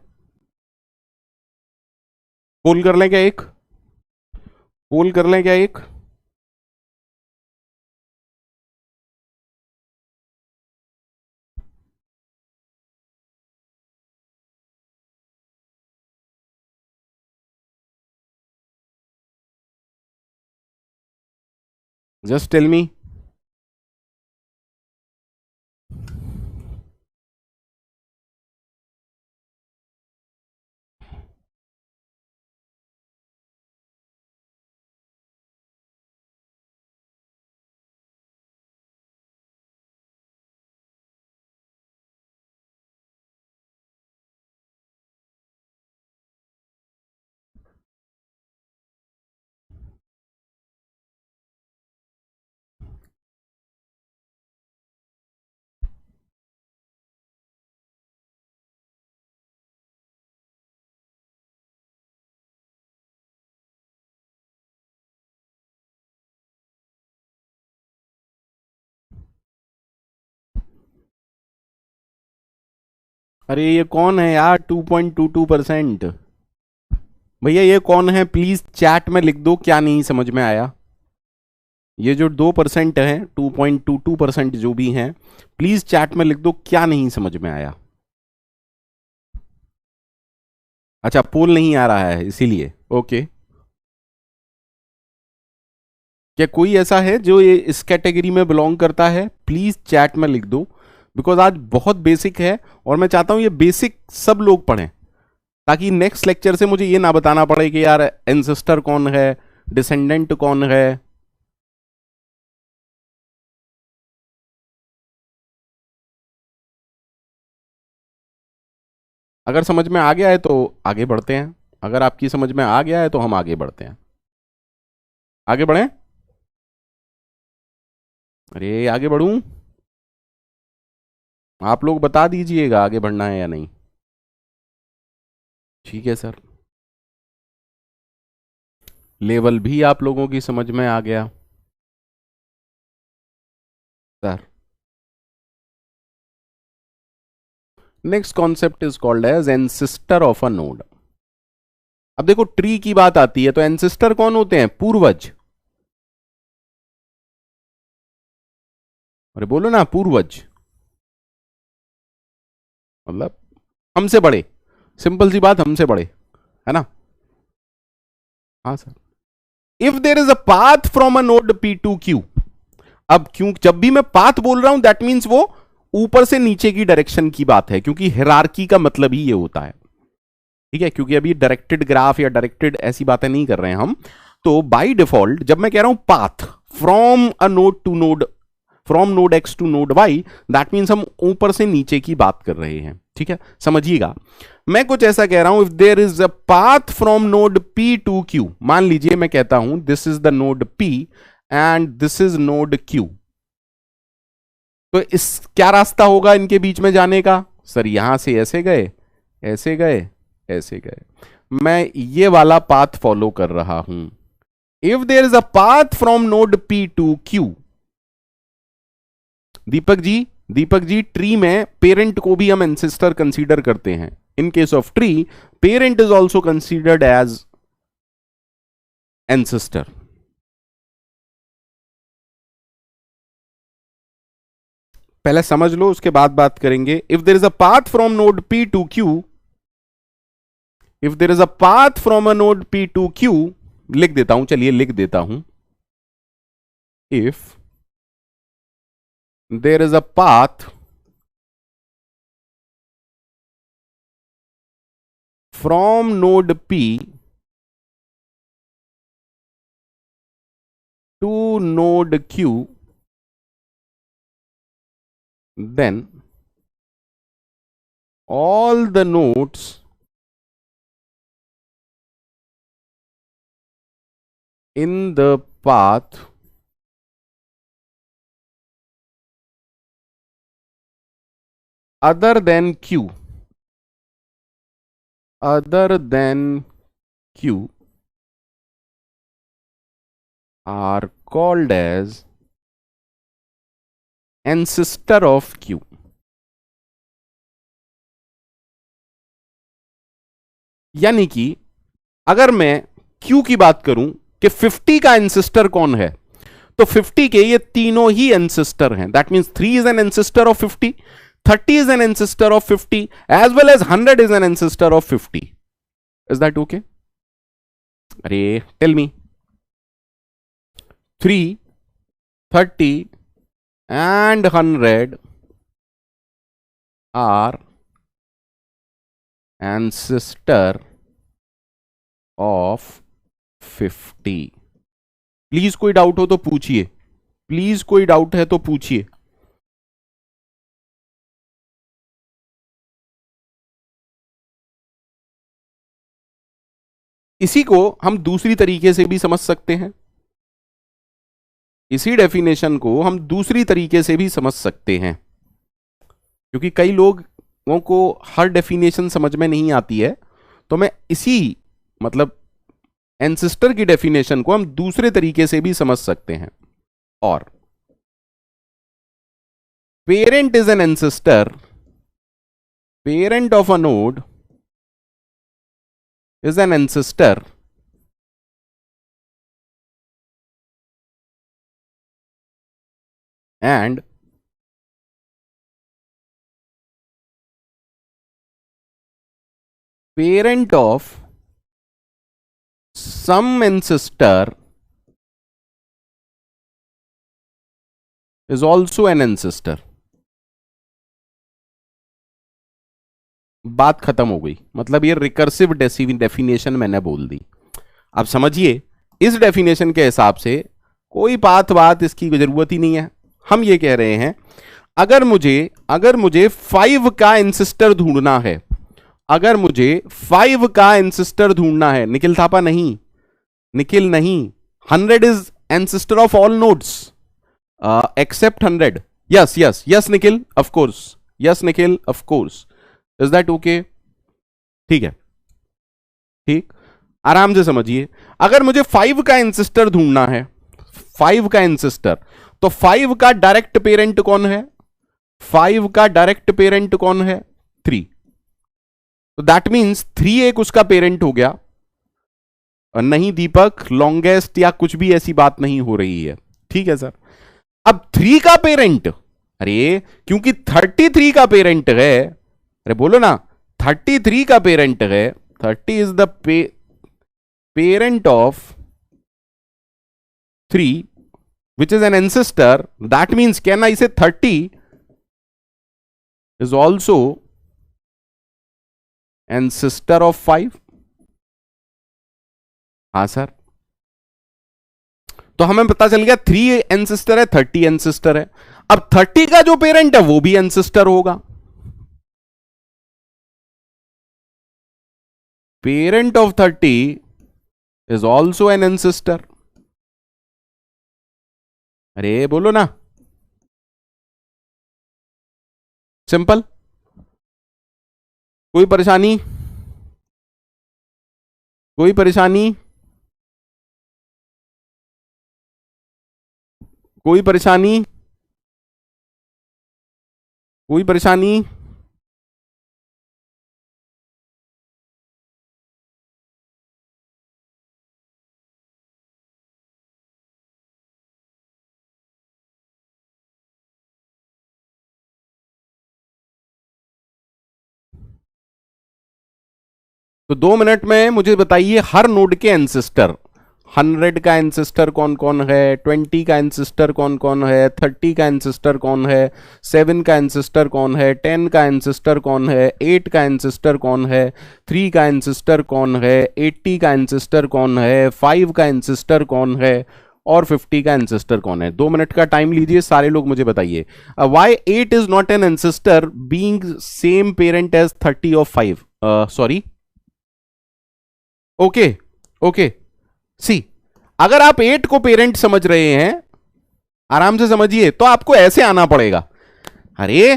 पोल कर लें क्या एक? पोल कर लें क्या एक? Just tell me. अरे ये कौन है यार 2.22%? भैया ये कौन है, प्लीज चैट में लिख दो क्या नहीं समझ में आया। ये जो 2% है, 2.22% जो भी हैं, प्लीज चैट में लिख दो क्या नहीं समझ में आया। अच्छा पोल नहीं आ रहा है इसीलिए, ओके। क्या कोई ऐसा है जो ये इस कैटेगरी में बिलोंग करता है? प्लीज चैट में लिख दो, बिकॉज आज बहुत बेसिक है और मैं चाहता हूं ये बेसिक सब लोग पढ़ें, ताकि नेक्स्ट लेक्चर से मुझे ये ना बताना पड़े कि यार एंसेस्टर कौन है, डिसेंडेंट कौन है। अगर समझ में आ गया है तो आगे बढ़ते हैं, अगर आपकी समझ में आ गया है तो हम आगे बढ़ते हैं। आगे बढ़ें? अरे आगे बढ़ूं? आप लोग बता दीजिएगा आगे बढ़ना है या नहीं। ठीक है सर, लेवल भी आप लोगों की समझ में आ गया sir. Next concept is called as ancestor of a node. अब देखो ट्री की बात आती है तो एंसिस्टर कौन होते हैं? पूर्वज। अरे बोलो ना, पूर्वज मतलब हमसे बड़े, सिंपल सी बात, हमसे बड़े, है ना? हाँ sir. If there is a path from a node P to Q, अब क्यों जब भी मैं पाथ बोल रहा हूं दैट मीन्स वो ऊपर से नीचे की डायरेक्शन की बात है, क्योंकि हिरार्की का मतलब ही ये होता है, ठीक है? क्योंकि अभी डायरेक्टेड ग्राफ या डायरेक्टेड ऐसी बातें नहीं कर रहे हैं हम। तो बाय डिफॉल्ट जब मैं कह रहा हूं path from a node to node, from node X to node Y, that means हम ऊपर से नीचे की बात कर रहे हैं, ठीक है? समझिएगा, मैं कुछ ऐसा कह रहा हूं, if there is a path from node P to Q, मान लीजिए मैं कहता हूं this is the node P and this is node Q, तो इस क्या रास्ता होगा इनके बीच में जाने का? सर यहां से ऐसे गए, ऐसे गए, ऐसे गए, मैं ये वाला पाथ फॉलो कर रहा हूं। If there is a path from node P to Q, Deepak ji, Deepak ji, tree में पेरेंट को भी हम एंसेस्टर कंसीडर करते हैं। In case of tree, parent is also considered as ancestor. पहले समझ लो उसके बाद बात करेंगे। If there is a path from node P to Q, if there is a path from a node P to Q, लिख देता हूं, चलिए लिख देता हूं, if there is a path from node P to node Q, then all the nodes in the path other than q, other than q are called as ancestor of q। यानी कि अगर मैं q की बात करूं कि 50 का ancestor कौन है, तो 50 के ये तीनों ही एंसेस्टर हैं। That means 3 is an ancestor of 50, 30 is an ancestor of 50, as well as 100 is an ancestor of 50. Is that okay? अरे tell me, 3, 30 and 100 are ancestor of 50। Please कोई डाउट हो तो पूछिए, प्लीज कोई डाउट है तो पूछिए। इसी को हम दूसरी तरीके से भी समझ सकते हैं, इसी डेफिनेशन को हम दूसरी तरीके से भी समझ सकते हैं, क्योंकि कई लोगों को हर डेफिनेशन समझ में नहीं आती है, तो मैं इसी मतलब एंसेस्टर की डेफिनेशन को हम दूसरे तरीके से भी समझ सकते हैं। और parent is an ancestor, parent of a node is an ancestor and parent of some ancestor is also an ancestor. बात खत्म हो गई. मतलब ये रिकर्सिव डेफिनेशन मैंने बोल दी. अब समझिए, इस डेफिनेशन के हिसाब से कोई बात इसकी जरूरत ही नहीं है. हम ये कह रहे हैं, अगर मुझे 5 का एंसेस्टर ढूंढना है, अगर मुझे 5 का एंसेस्टर ढूंढना है, निखिल थापा नहीं, निखिल नहीं, 100 is ancestor of all nodes except 100. Yes Nikhil, of course. Yes Nikhil, of course. Is that okay? ठीक है, ठीक, आराम से समझिए. अगर मुझे 5 का एंसेस्टर ढूंढना है, 5 का एंसेस्टर, तो 5 का डायरेक्ट पेरेंट कौन है? 5 का डायरेक्ट पेरेंट कौन है? 3. तो दैट मींस 3 एक उसका पेरेंट हो गया. नहीं दीपक, लॉन्गेस्ट या कुछ भी ऐसी बात नहीं हो रही है. ठीक है सर. अब 3 का पेरेंट, अरे क्योंकि 33 का पेरेंट है, अरे बोलो ना, 33 का पेरेंट है, 30 is the parent of 3 which is an ancestor. That means can I say 30 is also ancestor of 5? हाँ सर. तो हमें पता चल गया 3 एंसेस्टर है, 30 एंसेस्टर है. अब 30 का जो पेरेंट है वो भी एंसेस्टर होगा. Parent of 30 is also an ancestor. अरे बोलो ना, सिंपल. कोई परेशानी? कोई परेशानी? कोई परेशानी? कोई परेशानी? तो 2 मिनट में मुझे बताइए, हर नोड के एंसेस्टर, 100 का एंसेस्टर कौन कौन है, 20 का एंसेस्टर कौन कौन है, 30 का एंसेस्टर कौन है, 7 का एंसेस्टर कौन है, 10 का एंसेस्टर कौन है, 8 का एंसेस्टर कौन है, 3 का एंसेस्टर कौन है, 80 का एंसेस्टर कौन है, 5 का एंसेस्टर कौन है, और 50 का एंसेस्टर कौन है. 2 मिनट का टाइम लीजिए, सारे लोग मुझे बताइए. Why 8 is not an ancestor being same parent as 30 of 5? Sorry, okay okay. See, अगर आप 8 को पेरेंट समझ रहे हैं, आराम से समझिए, तो आपको ऐसे आना पड़ेगा. अरे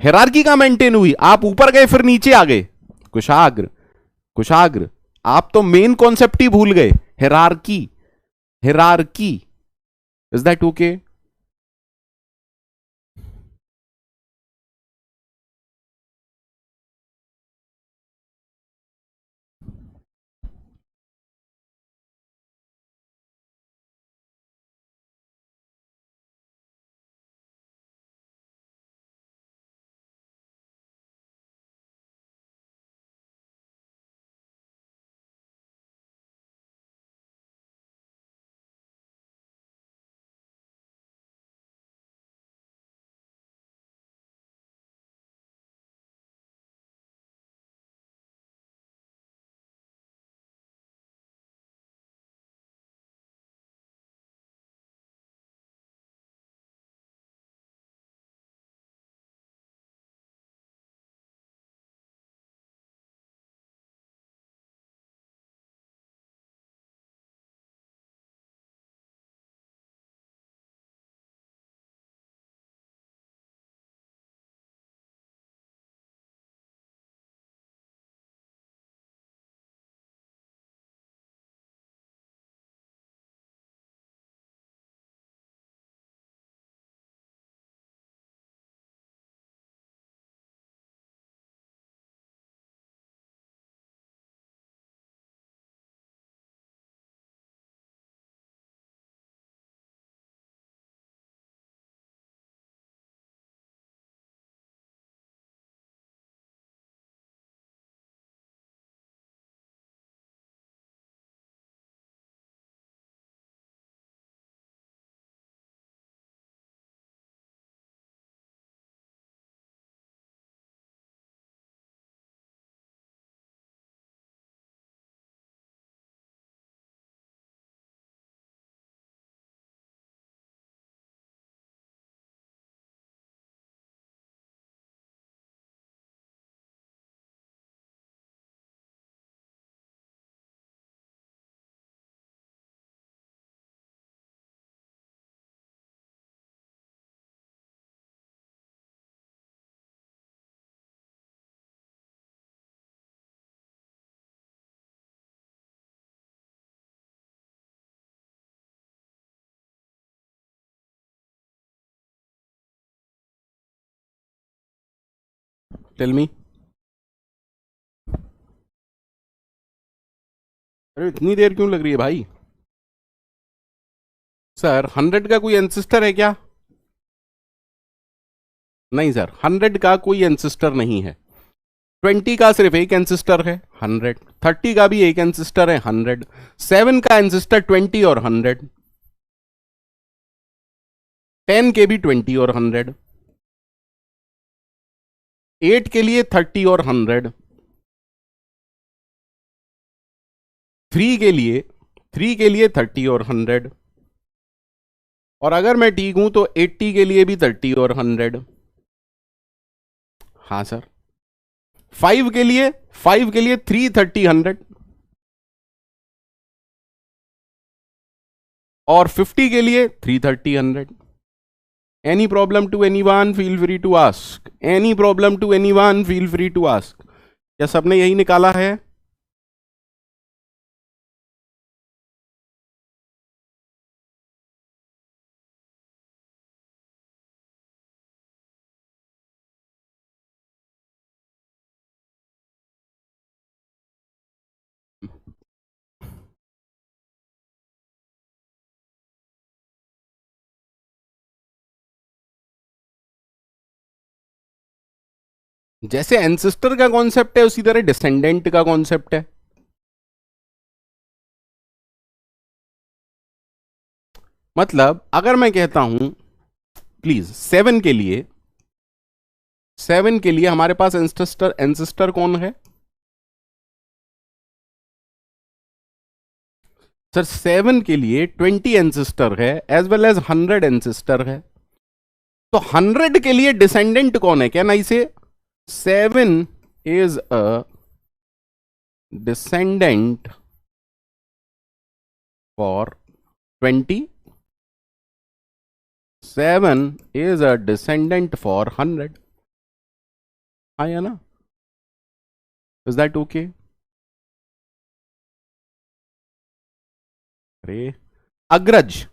हिरार्की का मेंटेन हुई, आप ऊपर गए फिर नीचे आ गए. कुशाग्र, कुशाग्र, आप तो मेन कॉन्सेप्ट ही भूल गए. Hierarchy, hierarchy. Is that okay? Tell me. अरे इतनी देर क्यों लग रही है भाई? सर 100 का कोई एंसिस्टर है क्या? नहीं सर, 100 का कोई एंसिस्टर नहीं है। 20 का सिर्फ एक एंसिस्टर है 100, 30 का भी एक एंसिस्टर है 100, 7 का एंसिस्टर 20 और 100, 10 के भी 20 और 100, 8 के लिए 30 और 100, 3 के लिए 30 और 100, और अगर मैं ठीक हूं तो 80 के लिए भी 30 और 100। हाँ सर। 5 के लिए 3 30 100, और 50 के लिए 3 30 100। Any problem to anyone, feel free to ask. Any problem to anyone, feel free to ask. क्या सबने यही निकाला है? जैसे एंसेस्टर का कॉन्सेप्ट है उसी तरह डिसेंडेंट का कॉन्सेप्ट है। मतलब अगर मैं कहता हूं प्लीज 7 के लिए हमारे पास एंसेस्टर कौन है? सर 7 के लिए 20 एंसेस्टर है एज वेल एज 100 एंसेस्टर है। तो 100 के लिए डिसेंडेंट कौन है? क्या ना इसे 7 is a descendant for 20, 7 is a descendant for 100। हाँ या ना? Is that okay? अरे अग्रज,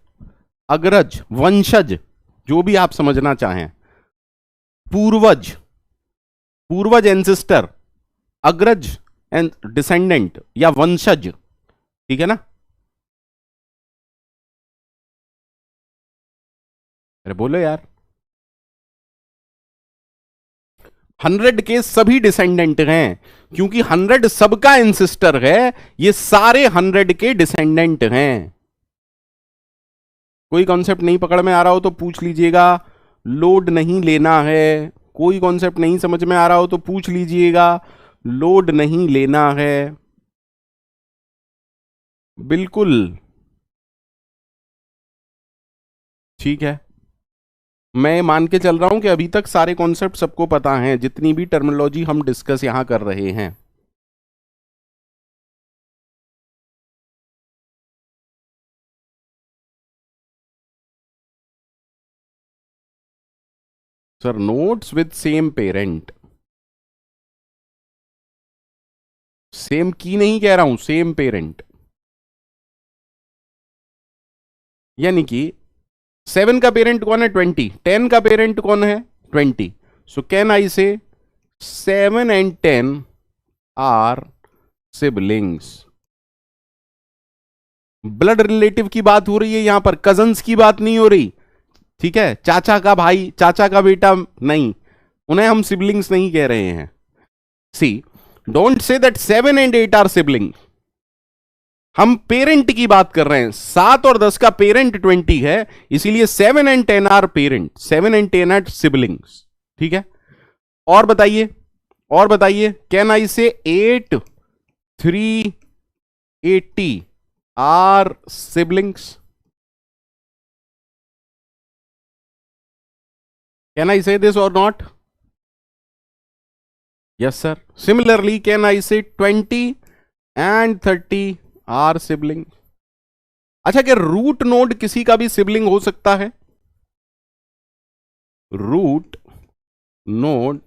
वंशज, जो भी आप समझना चाहें, पूर्वज, एंसेस्टर, अग्रज एंड डिसेंडेंट या वंशज, ठीक है ना? अरे बोलो यार। 100 के सभी डिसेंडेंट हैं क्योंकि 100 सबका एंसेस्टर है। ये सारे 100 के डिसेंडेंट हैं। कोई कॉन्सेप्ट नहीं पकड़ में आ रहा हो तो पूछ लीजिएगा, लोड नहीं लेना है। कोई कॉन्सेप्ट नहीं समझ में आ रहा हो तो पूछ लीजिएगा, लोड नहीं लेना है। बिल्कुल ठीक है। मैं मान के चल रहा हूं कि अभी तक सारे कॉन्सेप्ट सबको पता हैं, जितनी भी टर्मिनोलॉजी हम डिस्कस यहां कर रहे हैं। Sir notes with same parent, same की नहीं कह रहा हूं, सेम पेरेंट। यानी कि 7 का पेरेंट कौन है? 20। 10 का पेरेंट कौन है? 20। सो can I say 7 and 10 are siblings. Blood relative की बात हो रही है यहां पर, कजन्स की बात नहीं हो रही। ठीक है, चाचा का भाई, चाचा का बेटा नहीं, उन्हें हम सिबलिंग्स नहीं कह रहे हैं। See, don't say that 7 and 8 are sibling. हम पेरेंट की बात कर रहे हैं। 7 और 10 का पेरेंट 20 है, इसीलिए 7 and 10 are parent, 7 and 10 are siblings. ठीक है, और बताइए, कैन आई से 8 3 80 आर सिबलिंग्स? कैन आई से दिस और not? Yes sir. Similarly can I से 20 एंड 30 आर सिबलिंग? अच्छा, क्या रूट नोड किसी का भी सिबलिंग हो सकता है? Root node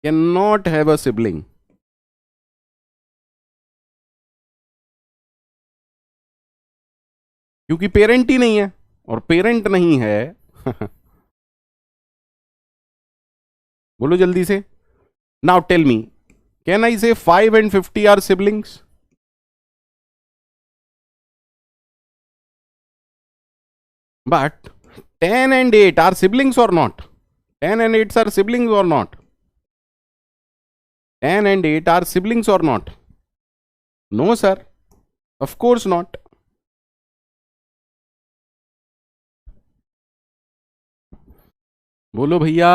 can not have a sibling. क्योंकि पेरेंट ही नहीं है, और पेरेंट नहीं है बोलो जल्दी से. Now tell me, can I say 5 and 50 are siblings? But 10 and 8 are siblings or not? 10 and 8 are siblings or not? 10 and 8 are siblings or not? No, sir. Of course not. बोलो भैया,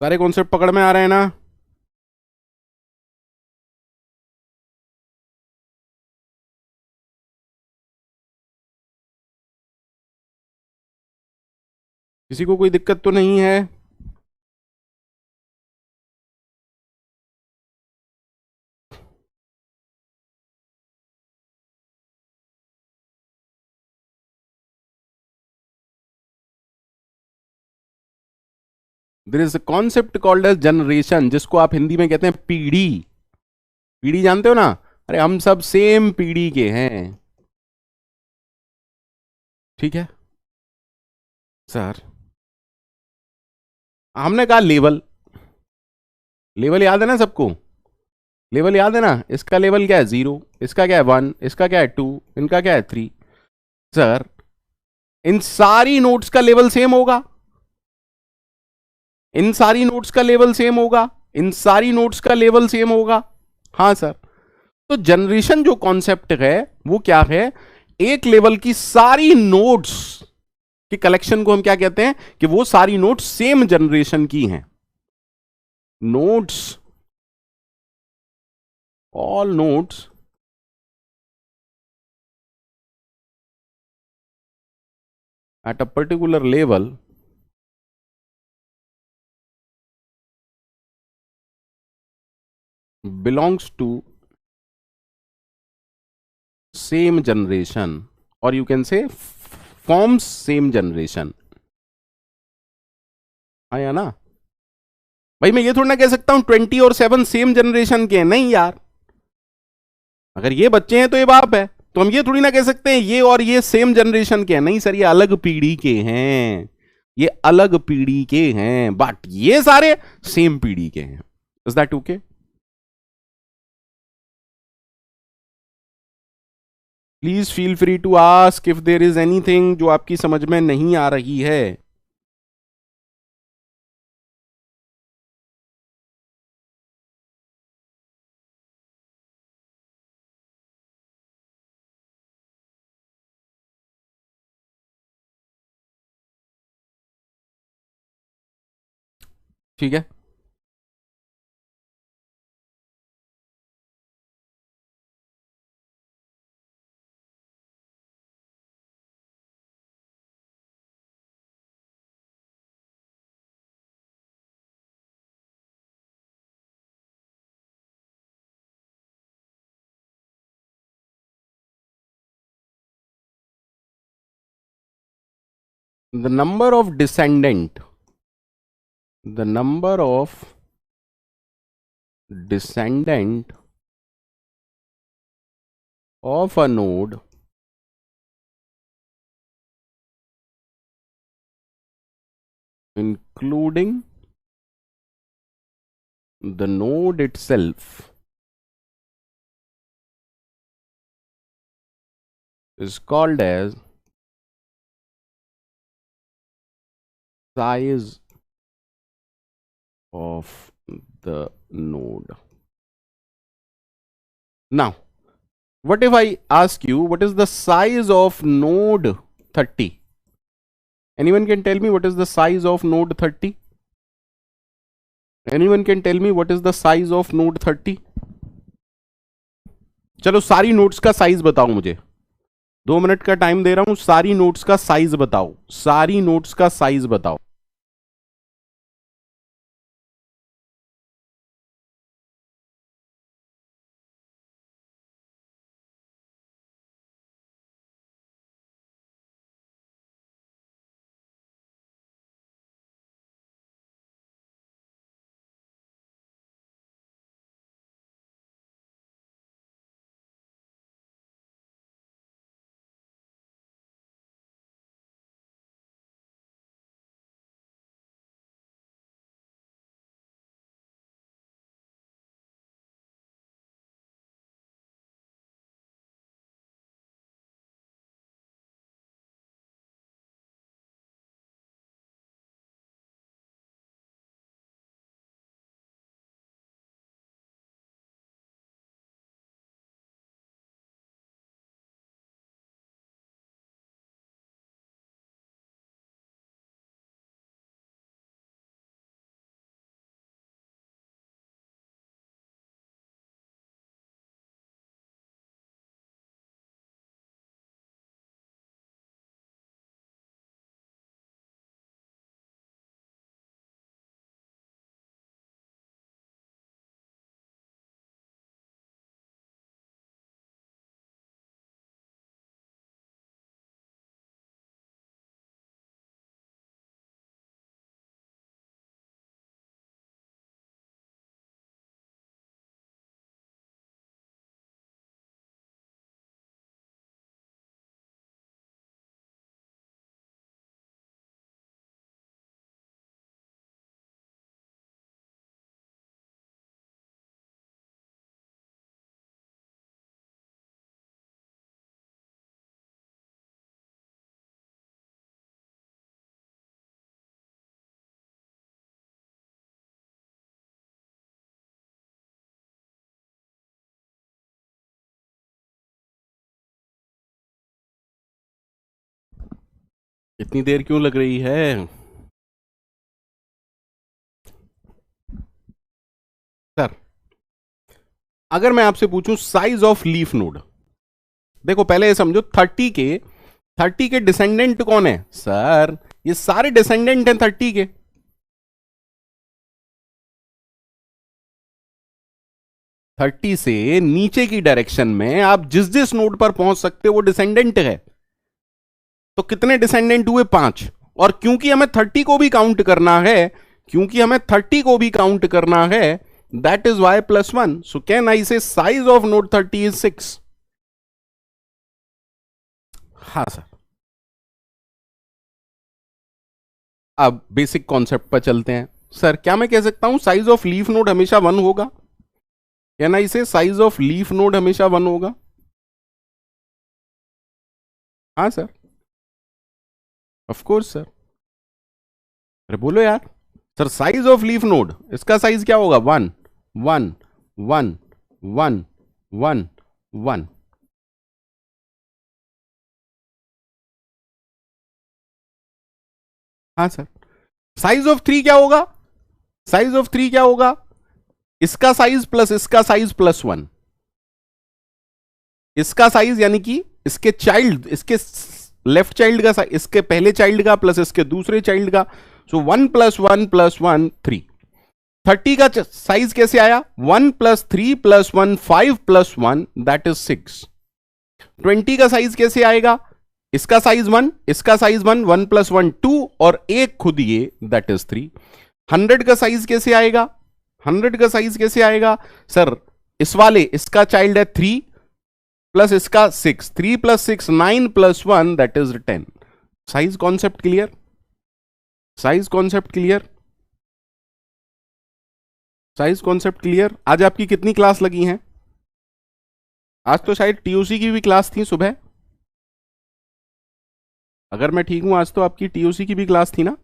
सारे concept पकड़ में आ रहे हैं ना? किसी को कोई दिक्कत तो नहीं है? There is a concept called as generation, जिसको आप हिंदी में कहते हैं पीढ़ी. पीढ़ी जानते हो ना? अरे हम सब सेम पीढ़ी के हैं. ठीक है सर. हमने कहा लेवल. लेवल याद है ना सबको? लेवल याद है ना? इसका लेवल क्या है? 0. इसका क्या है? 1. इसका क्या है? 2. इनका क्या है? 3. सर, इन सारी नोट्स का लेवल सेम होगा? इन सारी नोट्स का लेवल सेम होगा? इन सारी नोट्स का लेवल सेम होगा? हाँ सर. तो जनरेशन जो कॉन्सेप्ट है वो क्या है? एक लेवल की सारी नोट्स की कलेक्शन को हम क्या कहते हैं? कि वो सारी नोट्स सेम जनरेशन की हैं. Notes, all nodes at a particular level belongs to same generation, or you can say forms same generation. आया ना भाई? मैं ये थोड़ा ना कह सकता हूं 20 और 7 सेम जनरेशन के हैं. नहीं यार, अगर ये बच्चे हैं तो ये बाप है, तो हम ये थोड़ी ना कह सकते हैं ये और ये सेम जनरेशन के हैं. नहीं सर, ये अलग पीढ़ी के हैं. ये अलग पीढ़ी के हैं, बट ये सारे सेम पीढ़ी के हैं. Is that okay? Please feel free to ask if there is anything जो आपकी समझ में नहीं आ रही है. ठीक है. The number of descendant, the number of descendant of a node including the node itself is called as size of the node. Now, what if I ask you what is the size of node 30? Anyone can tell me what is the size of node 30? Anyone can tell me what is the size of node 30? चलो सारी notes का size बताओ मुझे. 2 minute का time दे रहा हूं. सारी notes का साइज बताओ. सारी नोट्स का साइज बताओ. इतनी देर क्यों लग रही है सर? अगर मैं आपसे पूछूं साइज ऑफ लीफ नोड, देखो पहले ये समझो 30 के डिसेंडेंट कौन है सर? ये सारे डिसेंडेंट हैं 30 के। 30 से नीचे की डायरेक्शन में आप जिस जिस नोड पर पहुंच सकते हो वो डिसेंडेंट है। तो कितने डिसेंडेंट हुए? 5। और क्योंकि हमें 30 को भी काउंट करना है, क्योंकि हमें 30 को भी काउंट करना है, that is Y +1। So can I say size of node 30 is 6? हाँ सर। अब बेसिक कॉन्सेप्ट पर चलते हैं। सर क्या मैं कह सकता हूं साइज ऑफ लीफ नोड हमेशा 1 होगा? Can I say size of leaf node हमेशा 1 होगा? हाँ सर, ऑफ कोर्स सर। अरे बोलो यार। Sir size of leaf node, इसका साइज क्या होगा? 1 1 1 1 1 1। हाँ सर। साइज ऑफ 3 क्या होगा? साइज ऑफ 3 क्या होगा? इसका साइज प्लस इसका साइज +1। इसका साइज यानी कि इसके चाइल्ड, इसके लेफ्ट चाइल्ड का साइज, इसके पहले चाइल्ड का प्लस इसके दूसरे चाइल्ड का। सो 1 + 1 + 1 3। 30 का साइज कैसे आया? 1 + 3 + 1 5 + 1 दैट इज 6। 20 का साइज कैसे आएगा? इसका साइज 1, इसका साइज 1, 1 + 1 2 और एक खुद ये दैट इज 3। 100 का साइज कैसे आएगा? 100 का साइज कैसे आएगा सर? इस वाले इसका चाइल्ड है 3 प्लस इसका 6, 3 + 6 9 + 1 that is 10। Size concept clear? Size concept clear? Size concept clear? आज आपकी कितनी क्लास लगी हैं? आज तो शायद टीओसी की भी क्लास थी सुबह। अगर मैं ठीक हूं आज तो आपकी टीओसी की भी क्लास थी ना?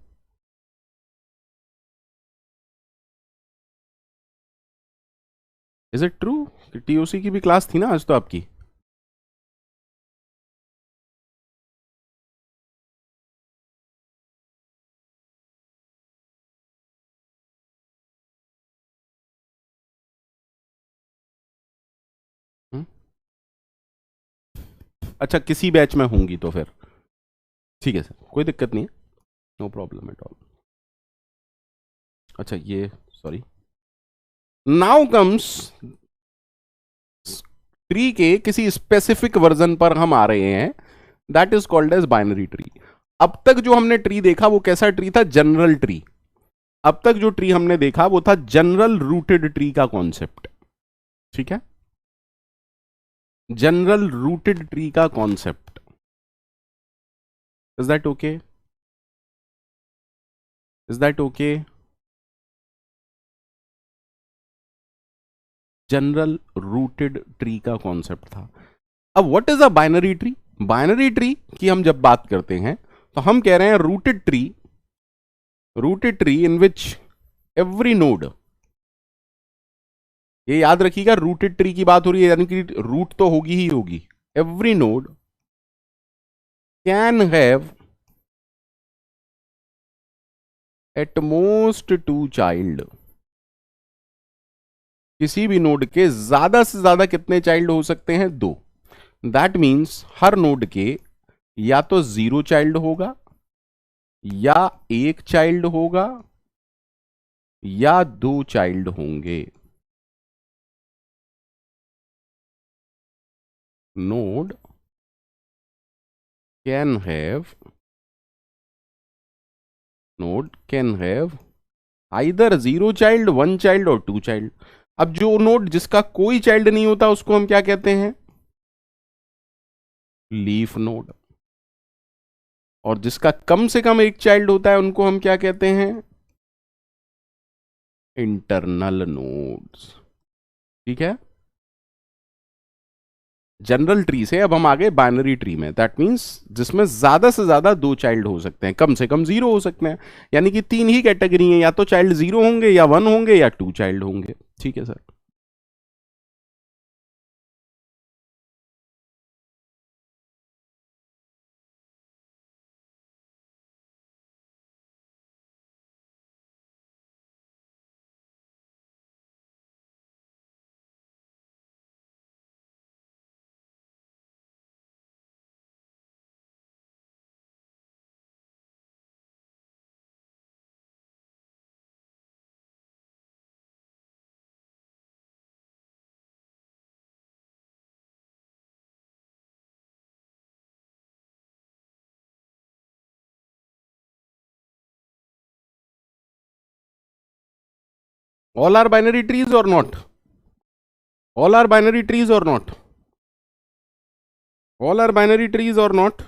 इज इट ट्रू कि टीओसी की भी क्लास थी ना आज तो आपकी? हुँ? अच्छा किसी बैच में होंगी तो फिर ठीक है सर, कोई दिक्कत नहीं है, नो प्रॉब्लम एट ऑल। अच्छा ये सॉरी, नाउ कम्स ट्री के किसी स्पेसिफिक वर्जन पर हम आ रहे हैं, that is called as binary tree. अब तक जो हमने ट्री देखा वो कैसा ट्री था? General tree. अब तक जो ट्री हमने देखा वो था जनरल रूटेड ट्री का कॉन्सेप्ट। ठीक है, जनरल रूटेड ट्री का concept. Is that okay? Is that okay? General rooted tree का कॉन्सेप्ट था। अब what is a binary tree? Binary tree की हम जब बात करते हैं तो हम कह रहे हैं rooted tree in which every node, ये याद रखिएगा रूटेड ट्री की बात हो रही है यानी कि रूट तो होगी ही होगी। Every node can have at most 2 child. किसी भी नोड के ज्यादा से ज्यादा कितने चाइल्ड हो सकते हैं? 2। दैट मीन्स हर नोड के या तो 0 चाइल्ड होगा, या 1 चाइल्ड होगा, या 2 चाइल्ड होंगे। Node can have, node can have either 0 child, 1 child और 2 चाइल्ड। अब जो नोड जिसका कोई चाइल्ड नहीं होता उसको हम क्या कहते हैं? Leaf node. और जिसका कम से कम एक चाइल्ड होता है उनको हम क्या कहते हैं? Internal nodes. ठीक है, जनरल ट्री से अब हम आ गए बाइनरी ट्री में। दैट मींस जिसमें ज्यादा से ज्यादा 2 चाइल्ड हो सकते हैं, कम से कम 0 हो सकते हैं। यानी कि 3 ही कैटेगरी है, या तो चाइल्ड 0 होंगे, या 1 होंगे, या 2 चाइल्ड होंगे। ठीक है sir. All are binary trees or not? All are binary trees or not? All are binary trees or not?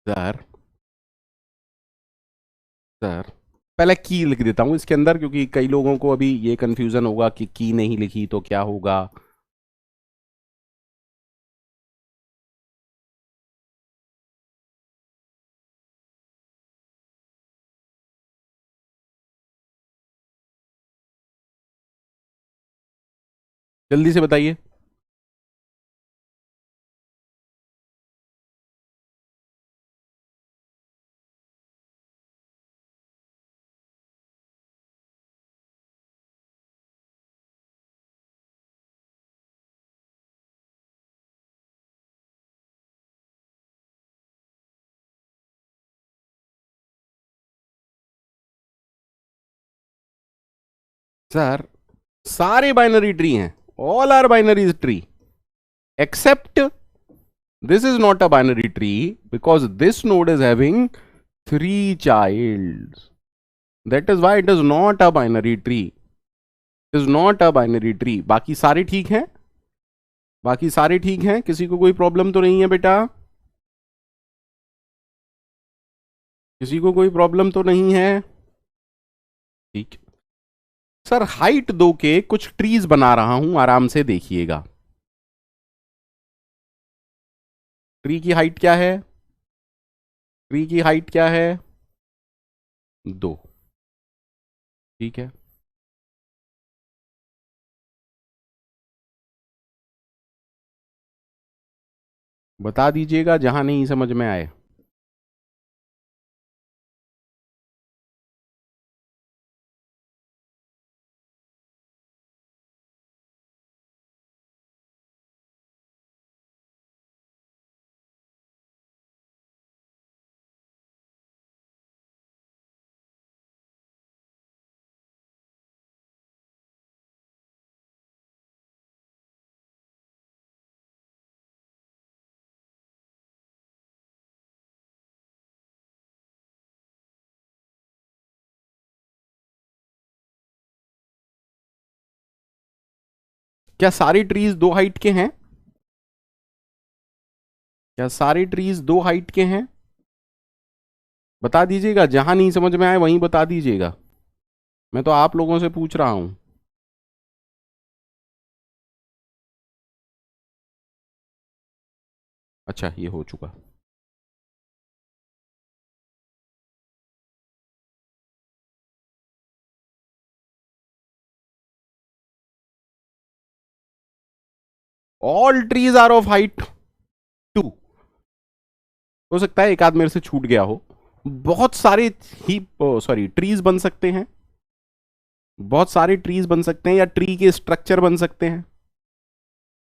Sir sir पहले की लिख देता हूं इसके अंदर, क्योंकि कई लोगों को अभी ये कंफ्यूजन होगा कि की नहीं लिखी तो क्या होगा। जल्दी से बताइए। सर सारे बाइनरी ट्री हैं, all are binary tree, except this is not a binary tree because this node is having 3 childs. That is why it is not a binary tree. It is not a binary tree. बाकी सारे ठीक हैं? बाकी सारे ठीक हैं? किसी को कोई प्रॉब्लम तो नहीं है बेटा? किसी को कोई प्रॉब्लम तो नहीं है? ठीक। सर हाइट 2 के कुछ ट्रीज बना रहा हूं, आराम से देखिएगा। ट्री की हाइट क्या है? ट्री की हाइट क्या है? 2। ठीक है। बता दीजिएगा जहां नहीं समझ में आए। क्या सारी ट्रीज 2 हाइट के हैं? क्या सारे ट्रीज 2 हाइट के हैं? बता दीजिएगा, जहां नहीं समझ में आए वहीं बता दीजिएगा। मैं तो आप लोगों से पूछ रहा हूं। अच्छा ये हो चुका। All trees are of height 2। हो सकता है एक आध मेरे से छूट गया हो। बहुत सारे ही सॉरी ट्रीज बन सकते हैं, बहुत सारे ट्रीज बन सकते हैं, या ट्री के स्ट्रक्चर बन सकते हैं।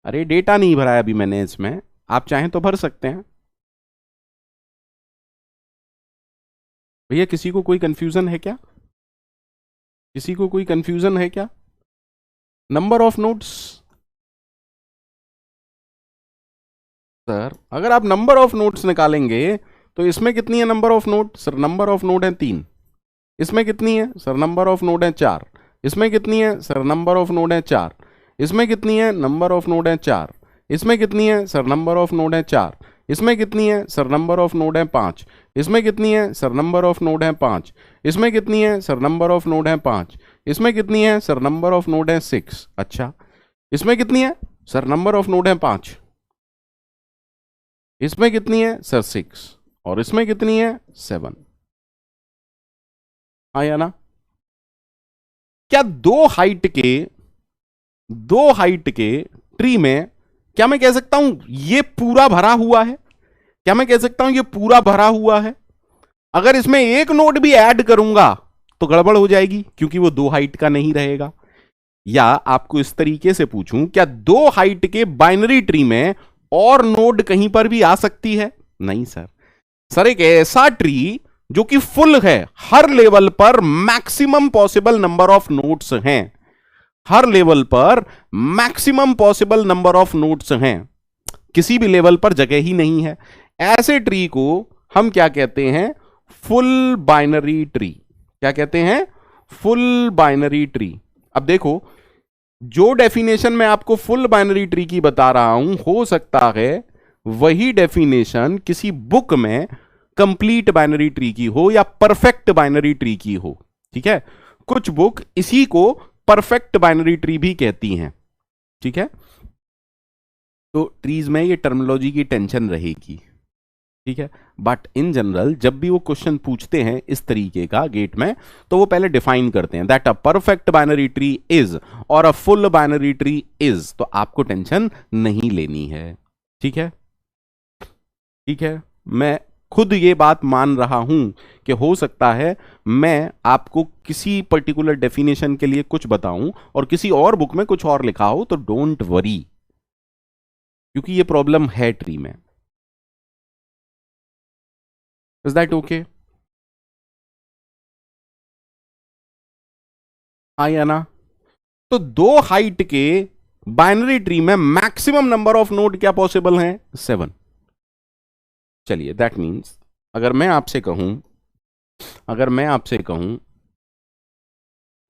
अरे डेटा नहीं भरा है अभी मैंने इसमें, आप चाहें तो भर सकते हैं। भैया किसी को कोई कंफ्यूजन है क्या? किसी को कोई कंफ्यूजन है क्या? Number of nodes. सर अगर आप नंबर ऑफ नोड्स निकालेंगे तो इसमें कितनी है number of node? Sir number of node है 3। इसमें कितनी है? सर नंबर ऑफ नोड है 4। इसमें कितनी है? सर नंबर ऑफ नोड है 4। इसमें कितनी है? नंबर ऑफ नोड है 4। इसमें कितनी है? सर नंबर ऑफ नोड है 4। इसमें कितनी है? सर नंबर ऑफ नोड है 5। इसमें कितनी है? सर नंबर ऑफ नोड है 5। इसमें कितनी है? सर नंबर ऑफ नोड है 5। इसमें कितनी है? सर नंबर ऑफ नोड है 6। अच्छा इसमें कितनी है? सर नंबर ऑफ नोड है 5। इसमें कितनी है? सर 6। और इसमें कितनी है? 7। आया ना? क्या दो हाइट के ट्री में क्या मैं कह सकता हूं ये पूरा भरा हुआ है? क्या मैं कह सकता हूं ये पूरा भरा हुआ है? अगर इसमें एक नोड भी ऐड करूंगा तो गड़बड़ हो जाएगी, क्योंकि वो 2 हाइट का नहीं रहेगा। या आपको इस तरीके से पूछूं, क्या 2 हाइट के बाइनरी ट्री में और नोड कहीं पर भी आ सकती है? नहीं सर। सर एक ऐसा ट्री जो कि फुल है, हर लेवल पर maximum possible number of nodes हैं, हर लेवल पर maximum possible number of nodes हैं, किसी भी लेवल पर जगह ही नहीं है, ऐसे ट्री को हम क्या कहते हैं? Full binary tree. क्या कहते हैं? Full binary tree. अब देखो, जो डेफिनेशन मैं आपको फुल बाइनरी ट्री की बता रहा हूं, हो सकता है वही डेफिनेशन किसी बुक में कंप्लीट बाइनरी ट्री की हो या परफेक्ट बाइनरी ट्री की हो। ठीक है, कुछ बुक इसी को परफेक्ट बाइनरी ट्री भी कहती हैं। ठीक है, तो ट्रीज में ये टर्मिनोलॉजी की टेंशन रहेगी। ठीक है, बट इन जनरल जब भी वो क्वेश्चन पूछते हैं इस तरीके का गेट में, तो वो पहले डिफाइन करते हैं that a perfect binary tree is or a full binary tree is, तो आपको टेंशन नहीं लेनी है। ठीक है, ठीक है, मैं खुद ये बात मान रहा हूं कि हो सकता है मैं आपको किसी पर्टिकुलर डेफिनेशन के लिए कुछ बताऊं और किसी और बुक में कुछ और लिखा हो, तो डोंट वरी, क्योंकि ये प्रॉब्लम है ट्री में। Is that okay? हाँ या ना? तो दो हाइट के बाइनरी ट्री में मैक्सिमम नंबर ऑफ नोड क्या पॉसिबल हैं? 7। चलिए, दैट मीन्स अगर मैं आपसे कहूं,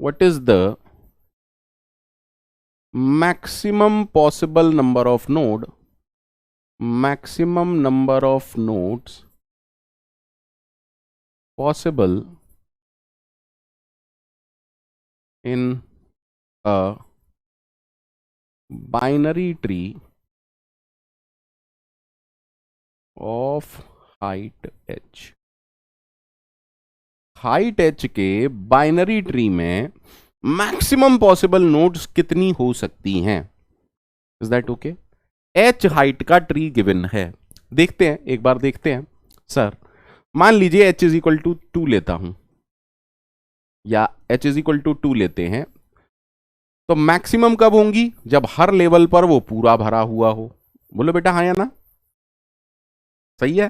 what is the maximum possible number of node, maximum number of nodes possible in a binary tree of height h। Height h के binary tree में maximum possible nodes कितनी हो सकती हैं? Is that okay? h height का tree given है, देखते हैं, एक बार देखते हैं। सर मान लीजिए h इज इक्वल टू 2 लेता हूं, या h इज इक्वल टू 2 लेते हैं, तो मैक्सिमम कब होंगी? जब हर लेवल पर वो पूरा भरा हुआ हो। बोलो बेटा हाँ या ना? सही है?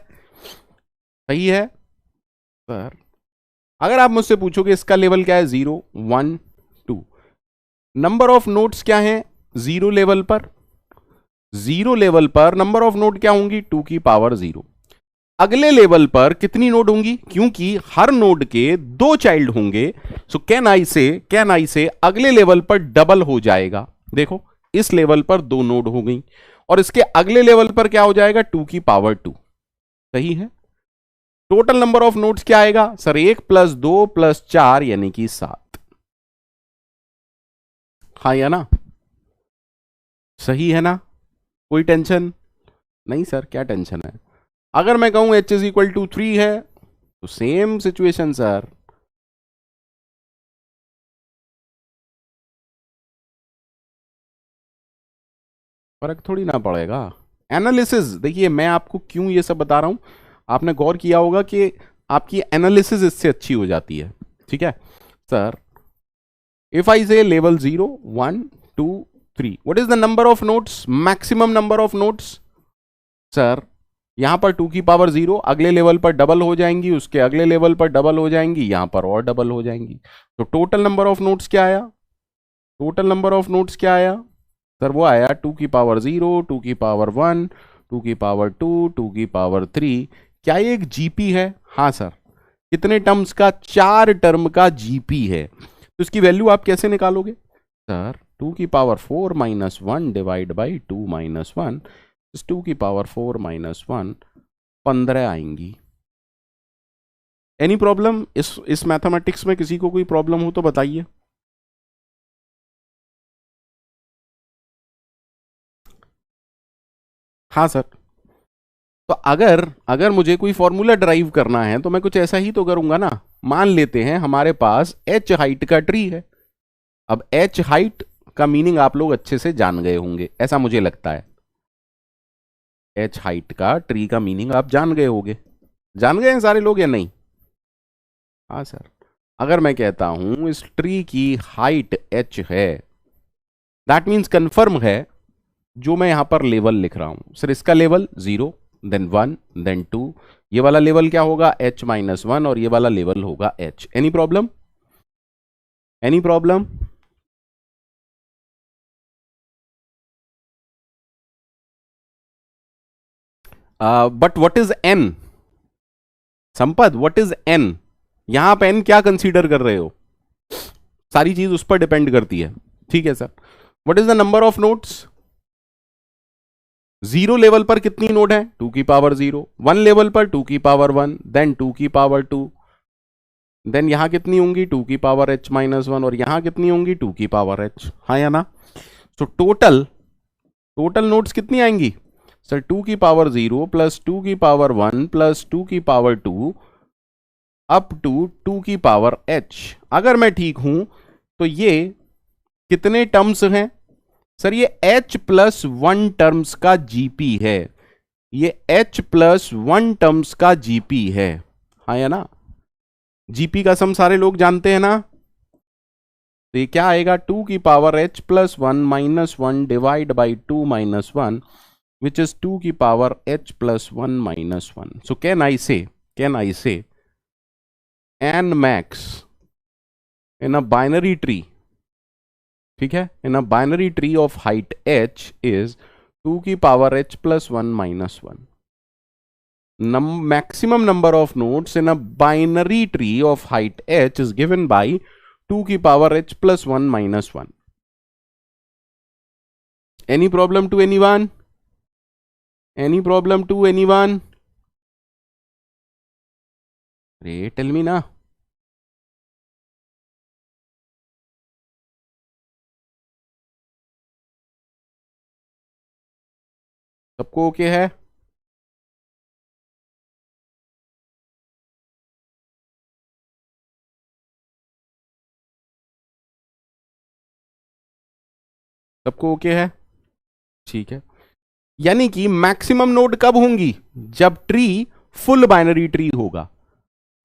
सही है सर। अगर आप मुझसे पूछोगे इसका लेवल क्या है, 0 1 2, नंबर ऑफ नोड्स क्या है 0 लेवल पर? 0 लेवल पर नंबर ऑफ नोड क्या होंगी? 2 की पावर 0। अगले लेवल पर कितनी नोड होंगी? क्योंकि हर नोड के 2 चाइल्ड होंगे, सो कैन आई से अगले लेवल पर डबल हो जाएगा। देखो, इस लेवल पर 2 नोड हो गई और इसके अगले लेवल पर क्या हो जाएगा? 2 की पावर 2। सही है? टोटल नंबर ऑफ नोड्स क्या आएगा सर? 1 प्लस 2 प्लस 4 यानी कि 7। हाँ या ना? सही है ना? कोई टेंशन नहीं सर? क्या टेंशन है? अगर मैं कहूं h इज इक्वल टू 3 है, तो सेम सिचुएशन सर। फर्क थोड़ी ना पड़ेगा। एनालिसिस देखिए, मैं आपको क्यों ये सब बता रहा हूं, आपने गौर किया होगा कि आपकी एनालिसिस इससे अच्छी हो जाती है। ठीक है सर, इफ आई से level 0 1 2 3, what is the number of notes, maximum number of notes? Sir यहां पर 2 की पावर 0, अगले लेवल पर डबल हो जाएंगी, उसके अगले लेवल पर डबल हो जाएंगी, यहां पर और डबल हो जाएंगी, तो टोटल नंबर ऑफ नोट्स क्या आया? टोटल नंबर ऑफ नोट्स क्या आया सर? वो आया 2 की पावर 0, 2 की पावर 1, 2 की पावर 2, 2 की पावर 3। क्या ये एक जीपी है? हाँ सर। कितने टर्म्स का? 4 टर्म का जीपी है। तो इसकी वैल्यू आप कैसे निकालोगे सर? 2 की power 4 minus 1 divide by 2 minus 1, 2 की पावर 4 माइनस 1, 15 आएंगी। Any problem? इस मैथमेटिक्स में किसी को कोई प्रॉब्लम हो तो बताइए। हाँ सर। तो अगर अगर मुझे कोई फॉर्मूला ड्राइव करना है तो मैं कुछ ऐसा ही तो करूंगा ना। मान लेते हैं हमारे पास h हाइट का ट्री है। अब h हाइट का मीनिंग आप लोग अच्छे से जान गए होंगे, ऐसा मुझे लगता है। h हाइट का ट्री का मीनिंग आप जान गए होंगे, जान गए हैं सारे लोग या नहीं? हाँ सर। अगर मैं कहता हूं इस ट्री की हाइट h है, दैट मीन्स कंफर्म है जो मैं यहां पर लेवल लिख रहा हूं। सर इसका लेवल 0 देन 1 देन 2, ये वाला लेवल क्या होगा? h माइनस 1, और ये वाला लेवल होगा h। Any problem? Any problem? But what is n? Sampat, what is N? यहां आप एन क्या कंसीडर कर रहे हो? सारी चीज उस पर डिपेंड करती है। ठीक है sir. What is the number of notes? Zero level पर कितनी नोड है? 2 की पावर 0। 1 लेवल पर 2 की पावर 1, देन 2 की पावर 2, देन यहां कितनी होंगी? 2 की पावर h माइनस 1, और यहां कितनी होंगी? 2 की पावर h। हाँ या ना? तो टोटल टोटल नोड्स कितनी आएंगी सर? 2 की पावर 0 प्लस 2 की पावर 1 प्लस 2 की पावर 2 अप टू 2 की पावर h। अगर मैं ठीक हूं तो ये कितने टर्म्स हैं सर? ये h प्लस 1 टर्म्स का जीपी है। ये h प्लस 1 टर्म्स का जीपी है। हाँ या ना? जीपी का सम सारे लोग जानते हैं ना? तो ये क्या आएगा? 2 की power h plus 1 minus 1 divide by 2 minus 1, which is 2 की power h plus 1 minus 1. So can I say n max in a binary tree, ठीक है, in a binary tree of height h is 2 की power h plus 1 minus 1. Maximum number of nodes in a binary tree of height h is given by 2 की power h plus 1 minus 1. Any problem to anyone? Any problem to anyone? Ray, tell me ना। सबको okay है? सबको okay है? ठीक है। यानी कि मैक्सिमम नोड कब होंगी? जब ट्री फुल बाइनरी ट्री होगा।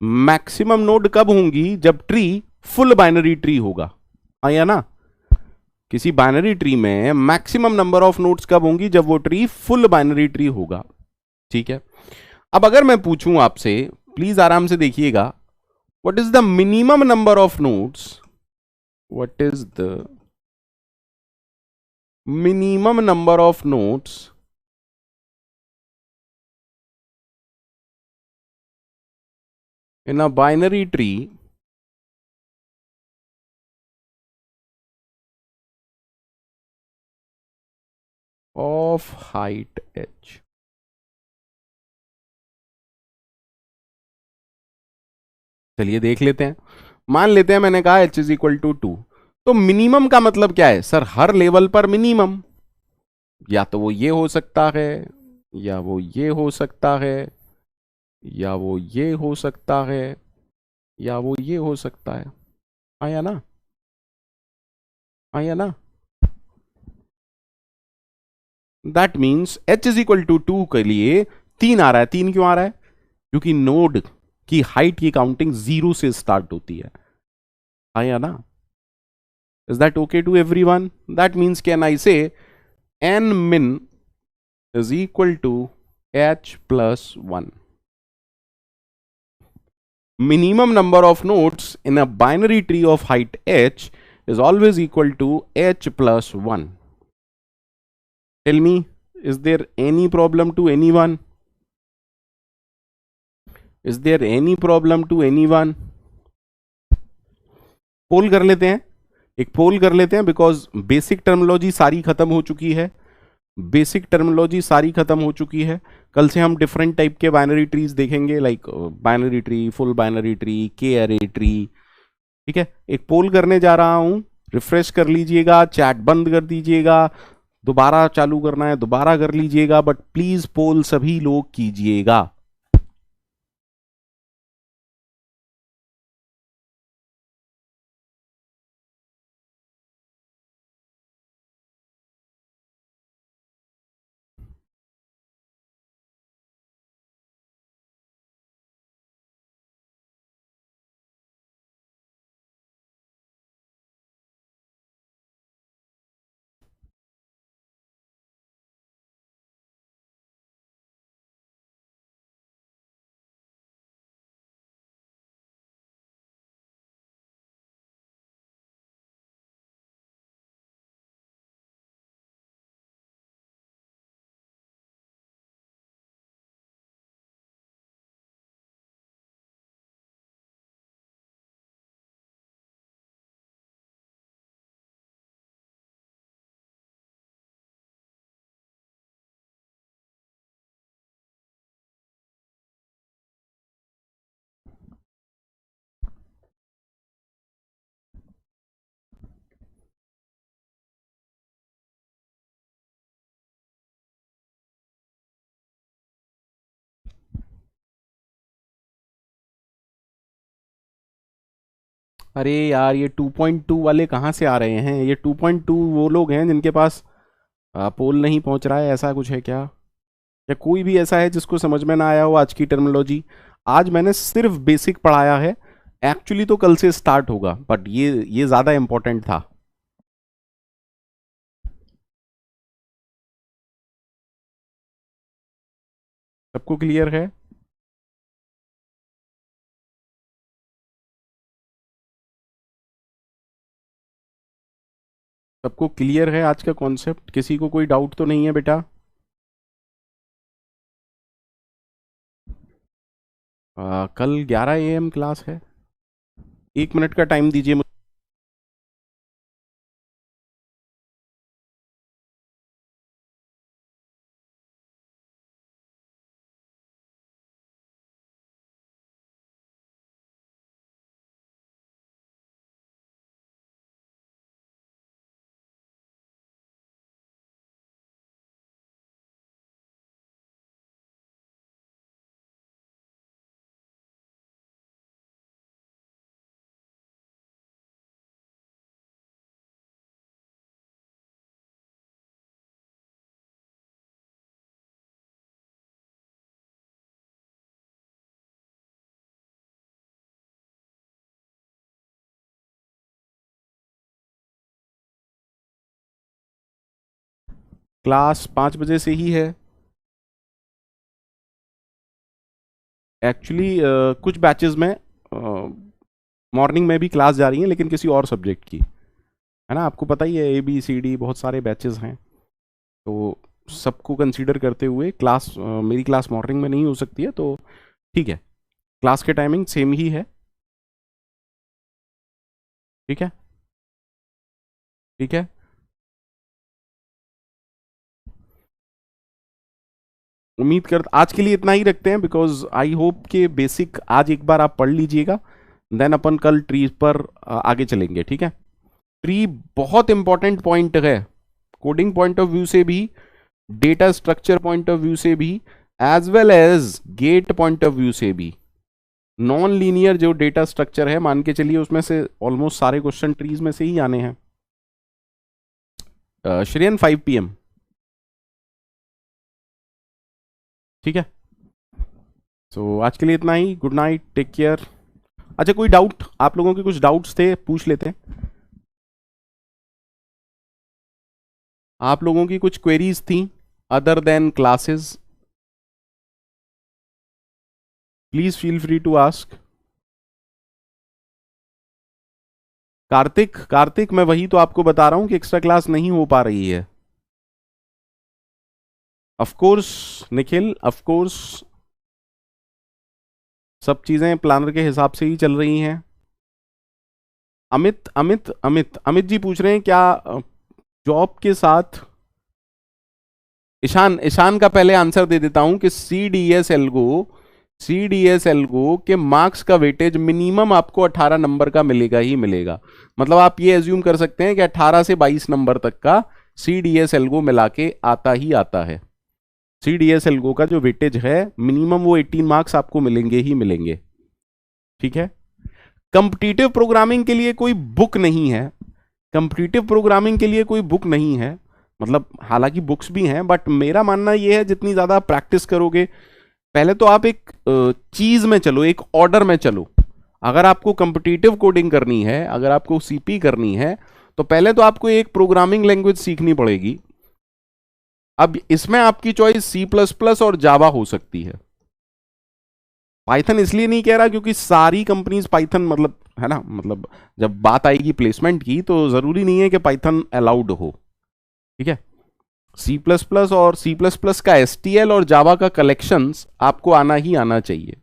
मैक्सिमम नोड कब होंगी? जब ट्री फुल बाइनरी ट्री होगा। आया ना? किसी बाइनरी ट्री में मैक्सिमम नंबर ऑफ नोड्स कब होंगी? जब वो ट्री फुल बाइनरी ट्री होगा। ठीक है। अब अगर मैं पूछूं आपसे, प्लीज आराम से देखिएगा, what is the minimum number of nodes? What is the minimum number of nodes in a binary tree of height h? चलिए देख लेते हैं। मान लेते हैं मैंने कहा h इज इक्वल टू 2। तो मिनिमम का मतलब क्या है सर? हर लेवल पर मिनिमम। या तो वो ये हो सकता है, या वो ये हो सकता है, या वो ये हो सकता है, या वो ये हो सकता है। आया ना? आया ना? That means h is equal to 2 के लिए 3 आ रहा है। 3 क्यों आ रहा है? क्योंकि नोड की हाइट की काउंटिंग 0 से स्टार्ट होती है। आया ना? Is that okay to everyone? That means can I say n min is equal to h plus 1. Minimum number of nodes in a binary tree of height h is always equal to h plus 1. Tell me, is there any problem to anyone? Is there any problem to anyone? पोल कर लेते हैं, एक पोल कर लेते हैं, because basic terminology सारी खत्म हो चुकी है। बेसिक टर्मिनोलॉजी सारी खत्म हो चुकी है। कल से हम डिफरेंट टाइप के बाइनरी ट्रीज देखेंगे, like binary tree, full binary tree, के अरे ट्री। ठीक है, एक पोल करने जा रहा हूं, रिफ्रेश कर लीजिएगा, चैट बंद कर दीजिएगा, दोबारा चालू करना है दोबारा कर लीजिएगा, बट प्लीज पोल सभी लोग कीजिएगा। अरे यार, ये 2.2 वाले कहाँ से आ रहे हैं? ये 2.2 वो लोग हैं जिनके पास पोल नहीं पहुंच रहा है, ऐसा कुछ है क्या? या कोई भी ऐसा है जिसको समझ में ना आया हो आज की टर्मिनोलॉजी? आज मैंने सिर्फ बेसिक पढ़ाया है। एक्चुअली तो कल से स्टार्ट होगा, बट ये ज्यादा इंपॉर्टेंट था। सबको क्लियर है? सबको क्लियर है आज का कॉन्सेप्ट? किसी को कोई डाउट तो नहीं है बेटा? कल 11 AM क्लास है। 1 मिनट का टाइम दीजिए मुझे। क्लास 5 बजे से ही है एक्चुअली। कुछ बैचेस में मॉर्निंग में भी क्लास जा रही है, लेकिन किसी और सब्जेक्ट की, है ना? आपको पता ही है, ABCD बहुत सारे बैचेस हैं, तो सबको कंसीडर करते हुए क्लास मेरी क्लास मॉर्निंग में नहीं हो सकती है, तो ठीक है, क्लास के टाइमिंग सेम ही है। ठीक है, ठीक है। उम्मीद कर आज के लिए इतना ही रखते हैं, बिकॉज आई होप कि बेसिक आज एक बार आप पढ़ लीजिएगा, देन अपन कल ट्री पर आगे चलेंगे। ठीक है? ट्री बहुत इंपॉर्टेंट पॉइंट है, कोडिंग पॉइंट ऑफ व्यू से भी, data structure point of view से भी, as well as GATE point of view से भी। नॉन लीनियर जो डेटा स्ट्रक्चर है, मान के चलिए उसमें से ऑलमोस्ट सारे क्वेश्चन ट्रीज में से ही आने हैं। श्रेयन 5 PM। ठीक है, सो आज के लिए इतना ही। Good night, take care. अच्छा, कोई डाउट? आप लोगों के कुछ डाउट्स थे, पूछ लेते हैं। आप लोगों की कुछ क्वेरीज थी other than classes? Please feel free to ask. Karthik, Karthik, मैं वही तो आपको बता रहा हूं कि एक्स्ट्रा क्लास नहीं हो पा रही है। Of course Nikhil, of course सब चीजें प्लानर के हिसाब से ही चल रही हैं। अमित अमित अमित अमित जी पूछ रहे हैं क्या जॉब के साथ? ईशान, ईशान का पहले आंसर दे देता हूं कि CDS एल्गो के मार्क्स का वेटेज मिनिमम आपको 18 नंबर का मिलेगा ही मिलेगा। मतलब आप ये एज्यूम कर सकते हैं कि 18 से 22 नंबर तक का CDS एल्गो मिला के आता ही आता है। CDS एल्गो का जो वेटेज है मिनिमम वो 18 मार्क्स आपको मिलेंगे ही मिलेंगे। ठीक है? कंपिटिटिव प्रोग्रामिंग के लिए कोई बुक नहीं है, कंपिटिटिव प्रोग्रामिंग के लिए कोई बुक नहीं है। मतलब हालांकि बुक्स भी हैं, बट मेरा मानना यह है जितनी ज्यादा प्रैक्टिस करोगे, पहले तो आप एक चीज में चलो, एक ऑर्डर में चलो। अगर आपको कंपिटिटिव कोडिंग करनी है, अगर आपको CP करनी है, तो पहले तो आपको एक प्रोग्रामिंग लैंग्वेज सीखनी पड़ेगी। अब इसमें आपकी चॉइस C++ और जावा हो सकती है। पाइथन इसलिए नहीं कह रहा क्योंकि सारी कंपनीज पाइथन, मतलब है ना, मतलब जब बात आएगी प्लेसमेंट की तो जरूरी नहीं है कि पाइथन अलाउड हो। ठीक है? C++ और C++ का STL और जावा का कलेक्शंस आपको आना ही आना चाहिए।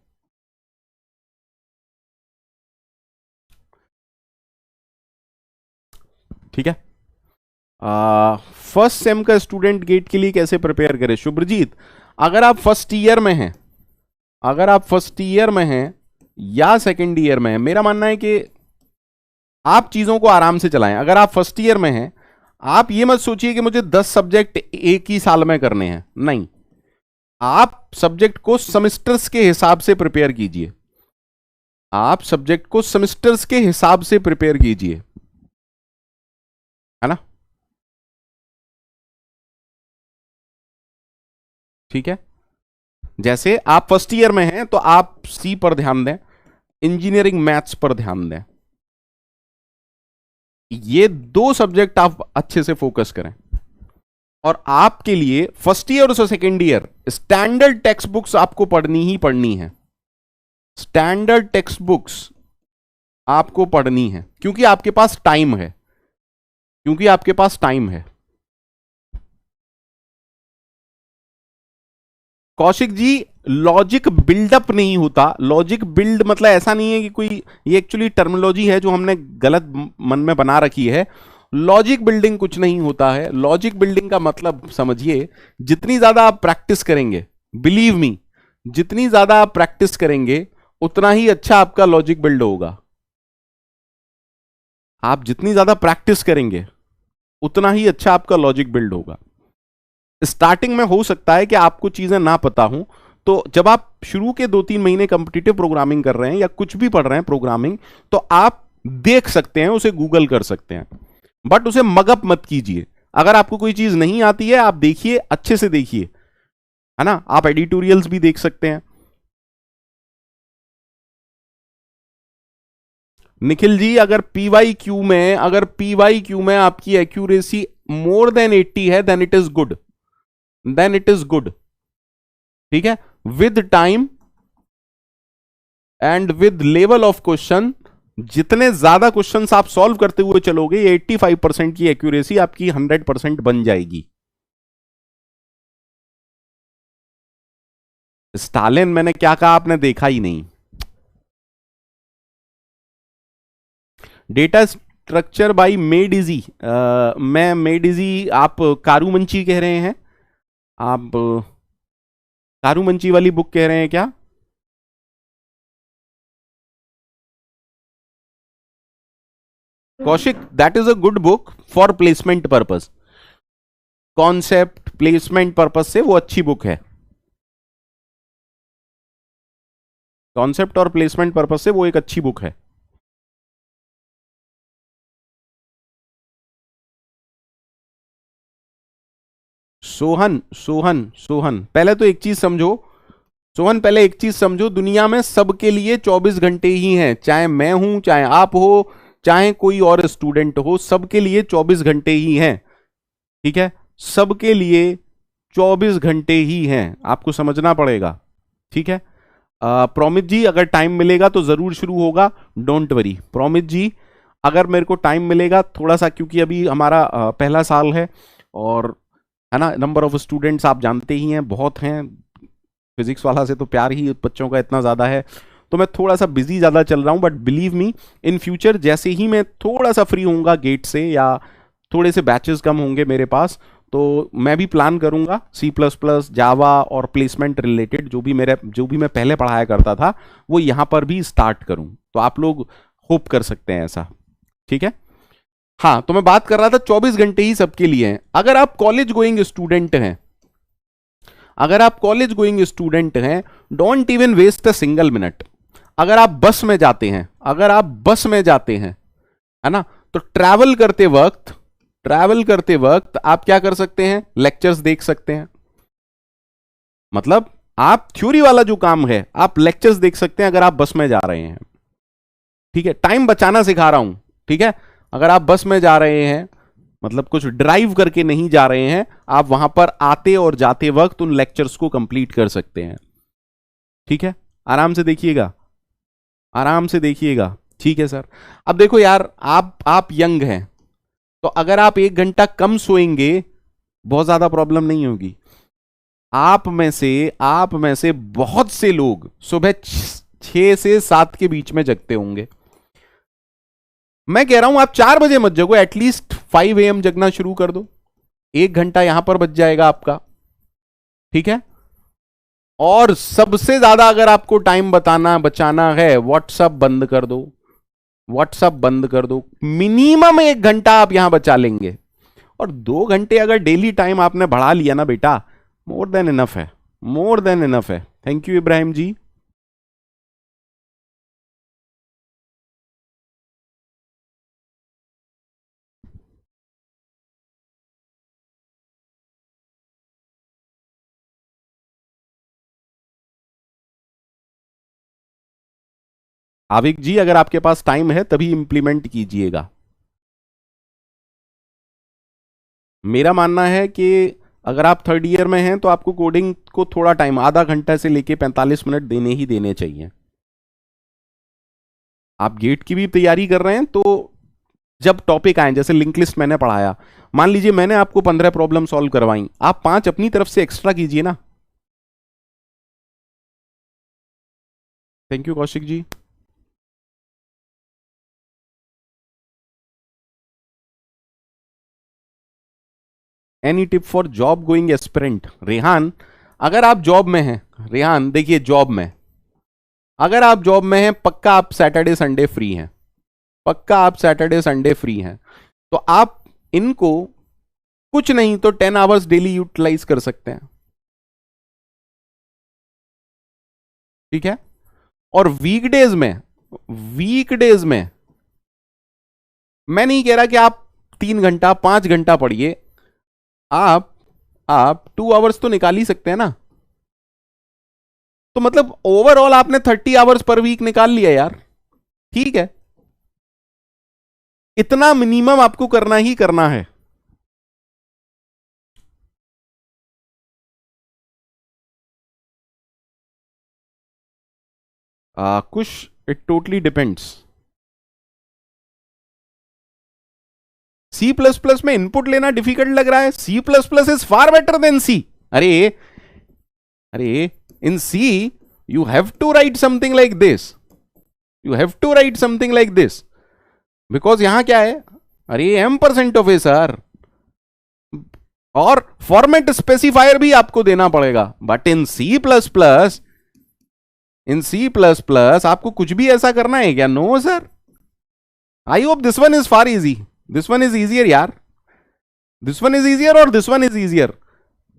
ठीक है? फर्स्ट सेम का स्टूडेंट गेट के लिए कैसे प्रिपेयर करे? शुभ्रजीत, अगर आप फर्स्ट ईयर में हैं, अगर आप फर्स्ट ईयर में हैं या सेकेंड ईयर में हैं, मेरा मानना है कि आप चीजों को आराम से चलाएं। अगर आप फर्स्ट ईयर में हैं, आप ये मत सोचिए कि मुझे 10 सब्जेक्ट एक ही साल में करने हैं, नहीं। आप सब्जेक्ट को सेमेस्टर्स के हिसाब से प्रिपेयर कीजिए। आप सब्जेक्ट को सेमेस्टर्स के हिसाब से प्रिपेयर कीजिए, है ना। ठीक है, जैसे आप फर्स्ट ईयर में हैं तो आप सी पर ध्यान दें, इंजीनियरिंग मैथ्स पर ध्यान दें। ये दो सब्जेक्ट आप अच्छे से फोकस करें। और आपके लिए फर्स्ट ईयर और second year standard text books आपको पढ़नी ही पढ़नी है। स्टैंडर्ड टेक्स्ट बुक्स आपको पढ़नी है, क्योंकि आपके पास टाइम है, क्योंकि आपके पास टाइम है। कौशिक जी, लॉजिक बिल्डअप नहीं होता। लॉजिक बिल्ड मतलब ऐसा नहीं है कि कोई, ये एक्चुअली टर्मिनोलॉजी है जो हमने गलत मन में बना रखी है। लॉजिक बिल्डिंग कुछ नहीं होता है। लॉजिक बिल्डिंग का मतलब समझिए, जितनी ज्यादा आप प्रैक्टिस करेंगे, बिलीव मी, जितनी ज्यादा आप प्रैक्टिस करेंगे उतना ही अच्छा आपका लॉजिक बिल्ड होगा। आप जितनी ज्यादा प्रैक्टिस करेंगे उतना ही अच्छा आपका लॉजिक बिल्ड होगा। स्टार्टिंग में हो सकता है कि आपको चीजें ना पता हो, तो जब आप शुरू के 2-3 महीने कॉम्पिटिटिव प्रोग्रामिंग कर रहे हैं या कुछ भी पढ़ रहे हैं प्रोग्रामिंग, तो आप देख सकते हैं, उसे गूगल कर सकते हैं, बट उसे मगअप मत कीजिए। अगर आपको कोई चीज नहीं आती है, आप देखिए, अच्छे से देखिए, है ना। आप एडिटोरियल्स भी देख सकते हैं। निखिल जी, अगर पीवाई क्यू में आपकी एक्यूरेसी मोर देन 80 है, then it is good, then it is good. ठीक है, with time and with level of question, जितने ज्यादा क्वेश्चंस आप सॉल्व करते हुए चलोगे, 85% की एक्यूरेसी आपकी 100% बन जाएगी। स्टालिन मैंने क्या कहा आपने देखा ही नहीं। Data structure bye made easy, मैं मेड इजी, आप कारूमंची कह रहे हैं? आप कारूमंची वाली बुक कह रहे हैं क्या? Kaushik, that is a good book for placement purpose, concept placement purpose से वो अच्छी बुक है। कॉन्सेप्ट और प्लेसमेंट पर्पस से वो एक अच्छी बुक है। सोहन सोहन सोहन, पहले तो एक चीज समझो, सोहन पहले एक चीज समझो, दुनिया में सबके लिए 24 घंटे ही हैं। चाहे मैं हूं, चाहे आप हो, चाहे कोई और स्टूडेंट हो, सबके लिए 24 घंटे ही हैं। ठीक है, सबके लिए 24 घंटे ही हैं, आपको समझना पड़ेगा। ठीक है, प्रोमित जी, अगर टाइम मिलेगा तो जरूर शुरू होगा, डोंट वरी। प्रोमित जी, अगर मेरे को टाइम मिलेगा थोड़ा सा, क्योंकि अभी हमारा पहला साल है, और है ना, नंबर ऑफ स्टूडेंट्स आप जानते ही हैं, बहुत हैं। फिजिक्स वाला से तो प्यार ही बच्चों का इतना ज़्यादा है, तो मैं थोड़ा सा बिजी ज़्यादा चल रहा हूँ। But believe me, in future जैसे ही मैं थोड़ा सा फ्री होऊंगा गेट से, या थोड़े से बैचेस कम होंगे मेरे पास, तो मैं भी प्लान करूंगा C++, जावा और प्लेसमेंट रिलेटेड जो भी मैं पहले पढ़ाया करता था, वो यहाँ पर भी स्टार्ट करूं। तो आप लोग होप कर सकते हैं ऐसा। ठीक है, हाँ, तो मैं बात कर रहा था 24 घंटे ही सबके लिए हैं। अगर आप कॉलेज गोइंग स्टूडेंट हैं, अगर आप कॉलेज गोइंग स्टूडेंट हैं, don't even waste a single minute. अगर आप बस में जाते हैं, अगर आप बस में जाते हैं, है ना, तो ट्रैवल करते वक्त आप क्या कर सकते हैं? लेक्चर्स देख सकते हैं। मतलब आप थ्योरी वाला जो काम है, आप लेक्चर्स देख सकते हैं अगर आप बस में जा रहे हैं। ठीक है, टाइम बचाना सिखा रहा हूं। ठीक है, अगर आप बस में जा रहे हैं, मतलब कुछ ड्राइव करके नहीं जा रहे हैं, आप वहां पर आते और जाते वक्त उन लेक्चर्स को कंप्लीट कर सकते हैं। ठीक है, आराम से देखिएगा, आराम से देखिएगा। ठीक है सर। अब देखो यार, आप यंग हैं, तो अगर आप 1 घंटा कम सोएंगे, बहुत ज्यादा प्रॉब्लम नहीं होगी। आप में से बहुत से लोग सुबह 6 से 7 के बीच में जगते होंगे। मैं कह रहा हूं आप 4 बजे मत जगो, एटलीस्ट 5 AM जगना शुरू कर दो। 1 घंटा यहां पर बच जाएगा आपका। ठीक है, और सबसे ज्यादा अगर आपको टाइम बचाना है, व्हाट्सअप बंद कर दो, व्हाट्सअप बंद कर दो। मिनिमम 1 घंटा आप यहां बचा लेंगे, और 2 घंटे अगर डेली टाइम आपने बढ़ा लिया ना बेटा, मोर देन इनफ है, मोर देन इनफ है। थैंक यू इब्राहिम जी। आविक जी, अगर आपके पास टाइम है तभी इंप्लीमेंट कीजिएगा। मेरा मानना है कि अगर आप थर्ड ईयर में हैं तो आपको कोडिंग को थोड़ा टाइम, आधा घंटा से लेके 45 मिनट देने ही देने चाहिए। आप गेट की भी तैयारी कर रहे हैं तो जब टॉपिक आए, जैसे लिंक लिस्ट मैंने पढ़ाया, मान लीजिए मैंने आपको 15 प्रॉब्लम सॉल्व करवाई, आप 5 अपनी तरफ से एक्स्ट्रा कीजिए ना। Thank you Kaushik ji. Any tip for job going aspirant? Rehan, अगर आप जॉब में हैं, रेहान देखिए, जॉब में, अगर आप जॉब में हैं, पक्का आप सैटरडे संडे फ्री हैं, पक्का आप सैटरडे संडे फ्री हैं, तो आप इनको कुछ नहीं तो 10 आवर्स डेली यूटिलाइज कर सकते हैं। ठीक है? और वीकडेज में मैं नहीं कह रहा कि आप 3 घंटा 5 घंटा पढ़िए, आप 2 आवर्स तो निकाल ही सकते हैं ना। तो मतलब ओवरऑल आपने 30 आवर्स पर वीक निकाल लिया यार। ठीक है, इतना मिनिमम आपको करना ही करना है। कुछ, it totally depends. C plus plus में इनपुट लेना डिफिकल्ट लग रहा है? C plus plus is far better than C. अरे अरे, in C you have to write something like this, you have to write something like this, because यहां क्या है, अरे M% ऑफ ए सर, और फॉर्मेट स्पेसिफायर भी आपको देना पड़ेगा। But in C plus plus, in C plus plus आपको कुछ भी ऐसा करना है क्या? No sir. I hope this one is far easy, this one is easier यार, दिस वन इज इजियर और this one is easier.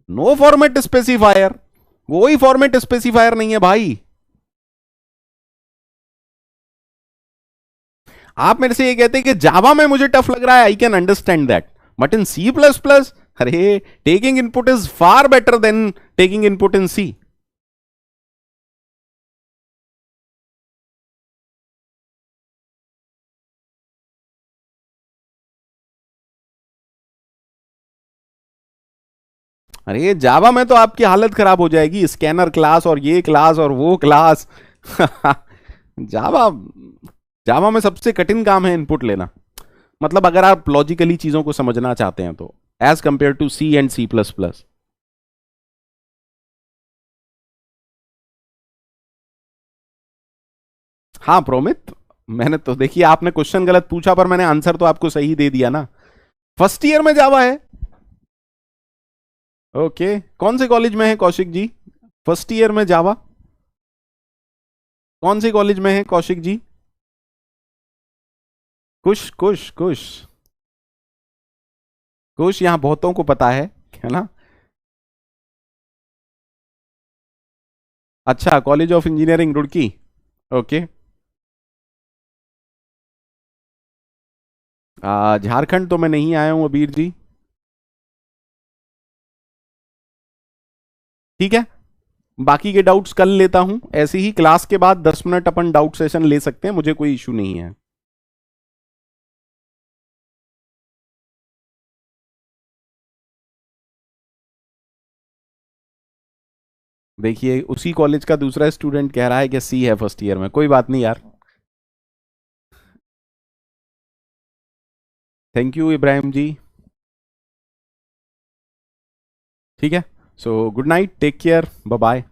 No format specifier, कोई फॉर्मेट स्पेसिफायर नहीं है भाई। आप मेरे से ये कहते हैं कि जावा में मुझे टफ लग रहा है, I can understand that, but in C plus plus, अरे taking input is far better than taking input in C. अरे जावा में तो आपकी हालत खराब हो जाएगी, स्कैनर क्लास और ये क्लास और वो क्लास। जावा, जावा में सबसे कठिन काम है इनपुट लेना, मतलब अगर आप लॉजिकली चीजों को समझना चाहते हैं तो, as compare to C and C plus plus. हाँ प्रोमित, मैंने तो देखिए, आपने क्वेश्चन गलत पूछा पर मैंने आंसर तो आपको सही दे दिया ना। फर्स्ट ईयर में जावा है। ओके, कौन से कॉलेज में है कौशिक जी? फर्स्ट ईयर में जावा कौन से कॉलेज में है कौशिक जी? कुछ कुछ कुछ कुछ यहां बहुतों को पता है ना? अच्छा, college of engineering Roorkee. Okay, Jharkhand तो मैं नहीं आया हूं अबीर जी। ठीक है, बाकी के डाउट्स कल लेता हूं, ऐसे ही क्लास के बाद 10 मिनट अपन डाउट सेशन ले सकते हैं, मुझे कोई इशू नहीं है। देखिए, उसी कॉलेज का दूसरा स्टूडेंट कह रहा है कि सी है फर्स्ट ईयर में, कोई बात नहीं यार। Thank you Ibrahim ji. ठीक है, so good night, take care, bye bye.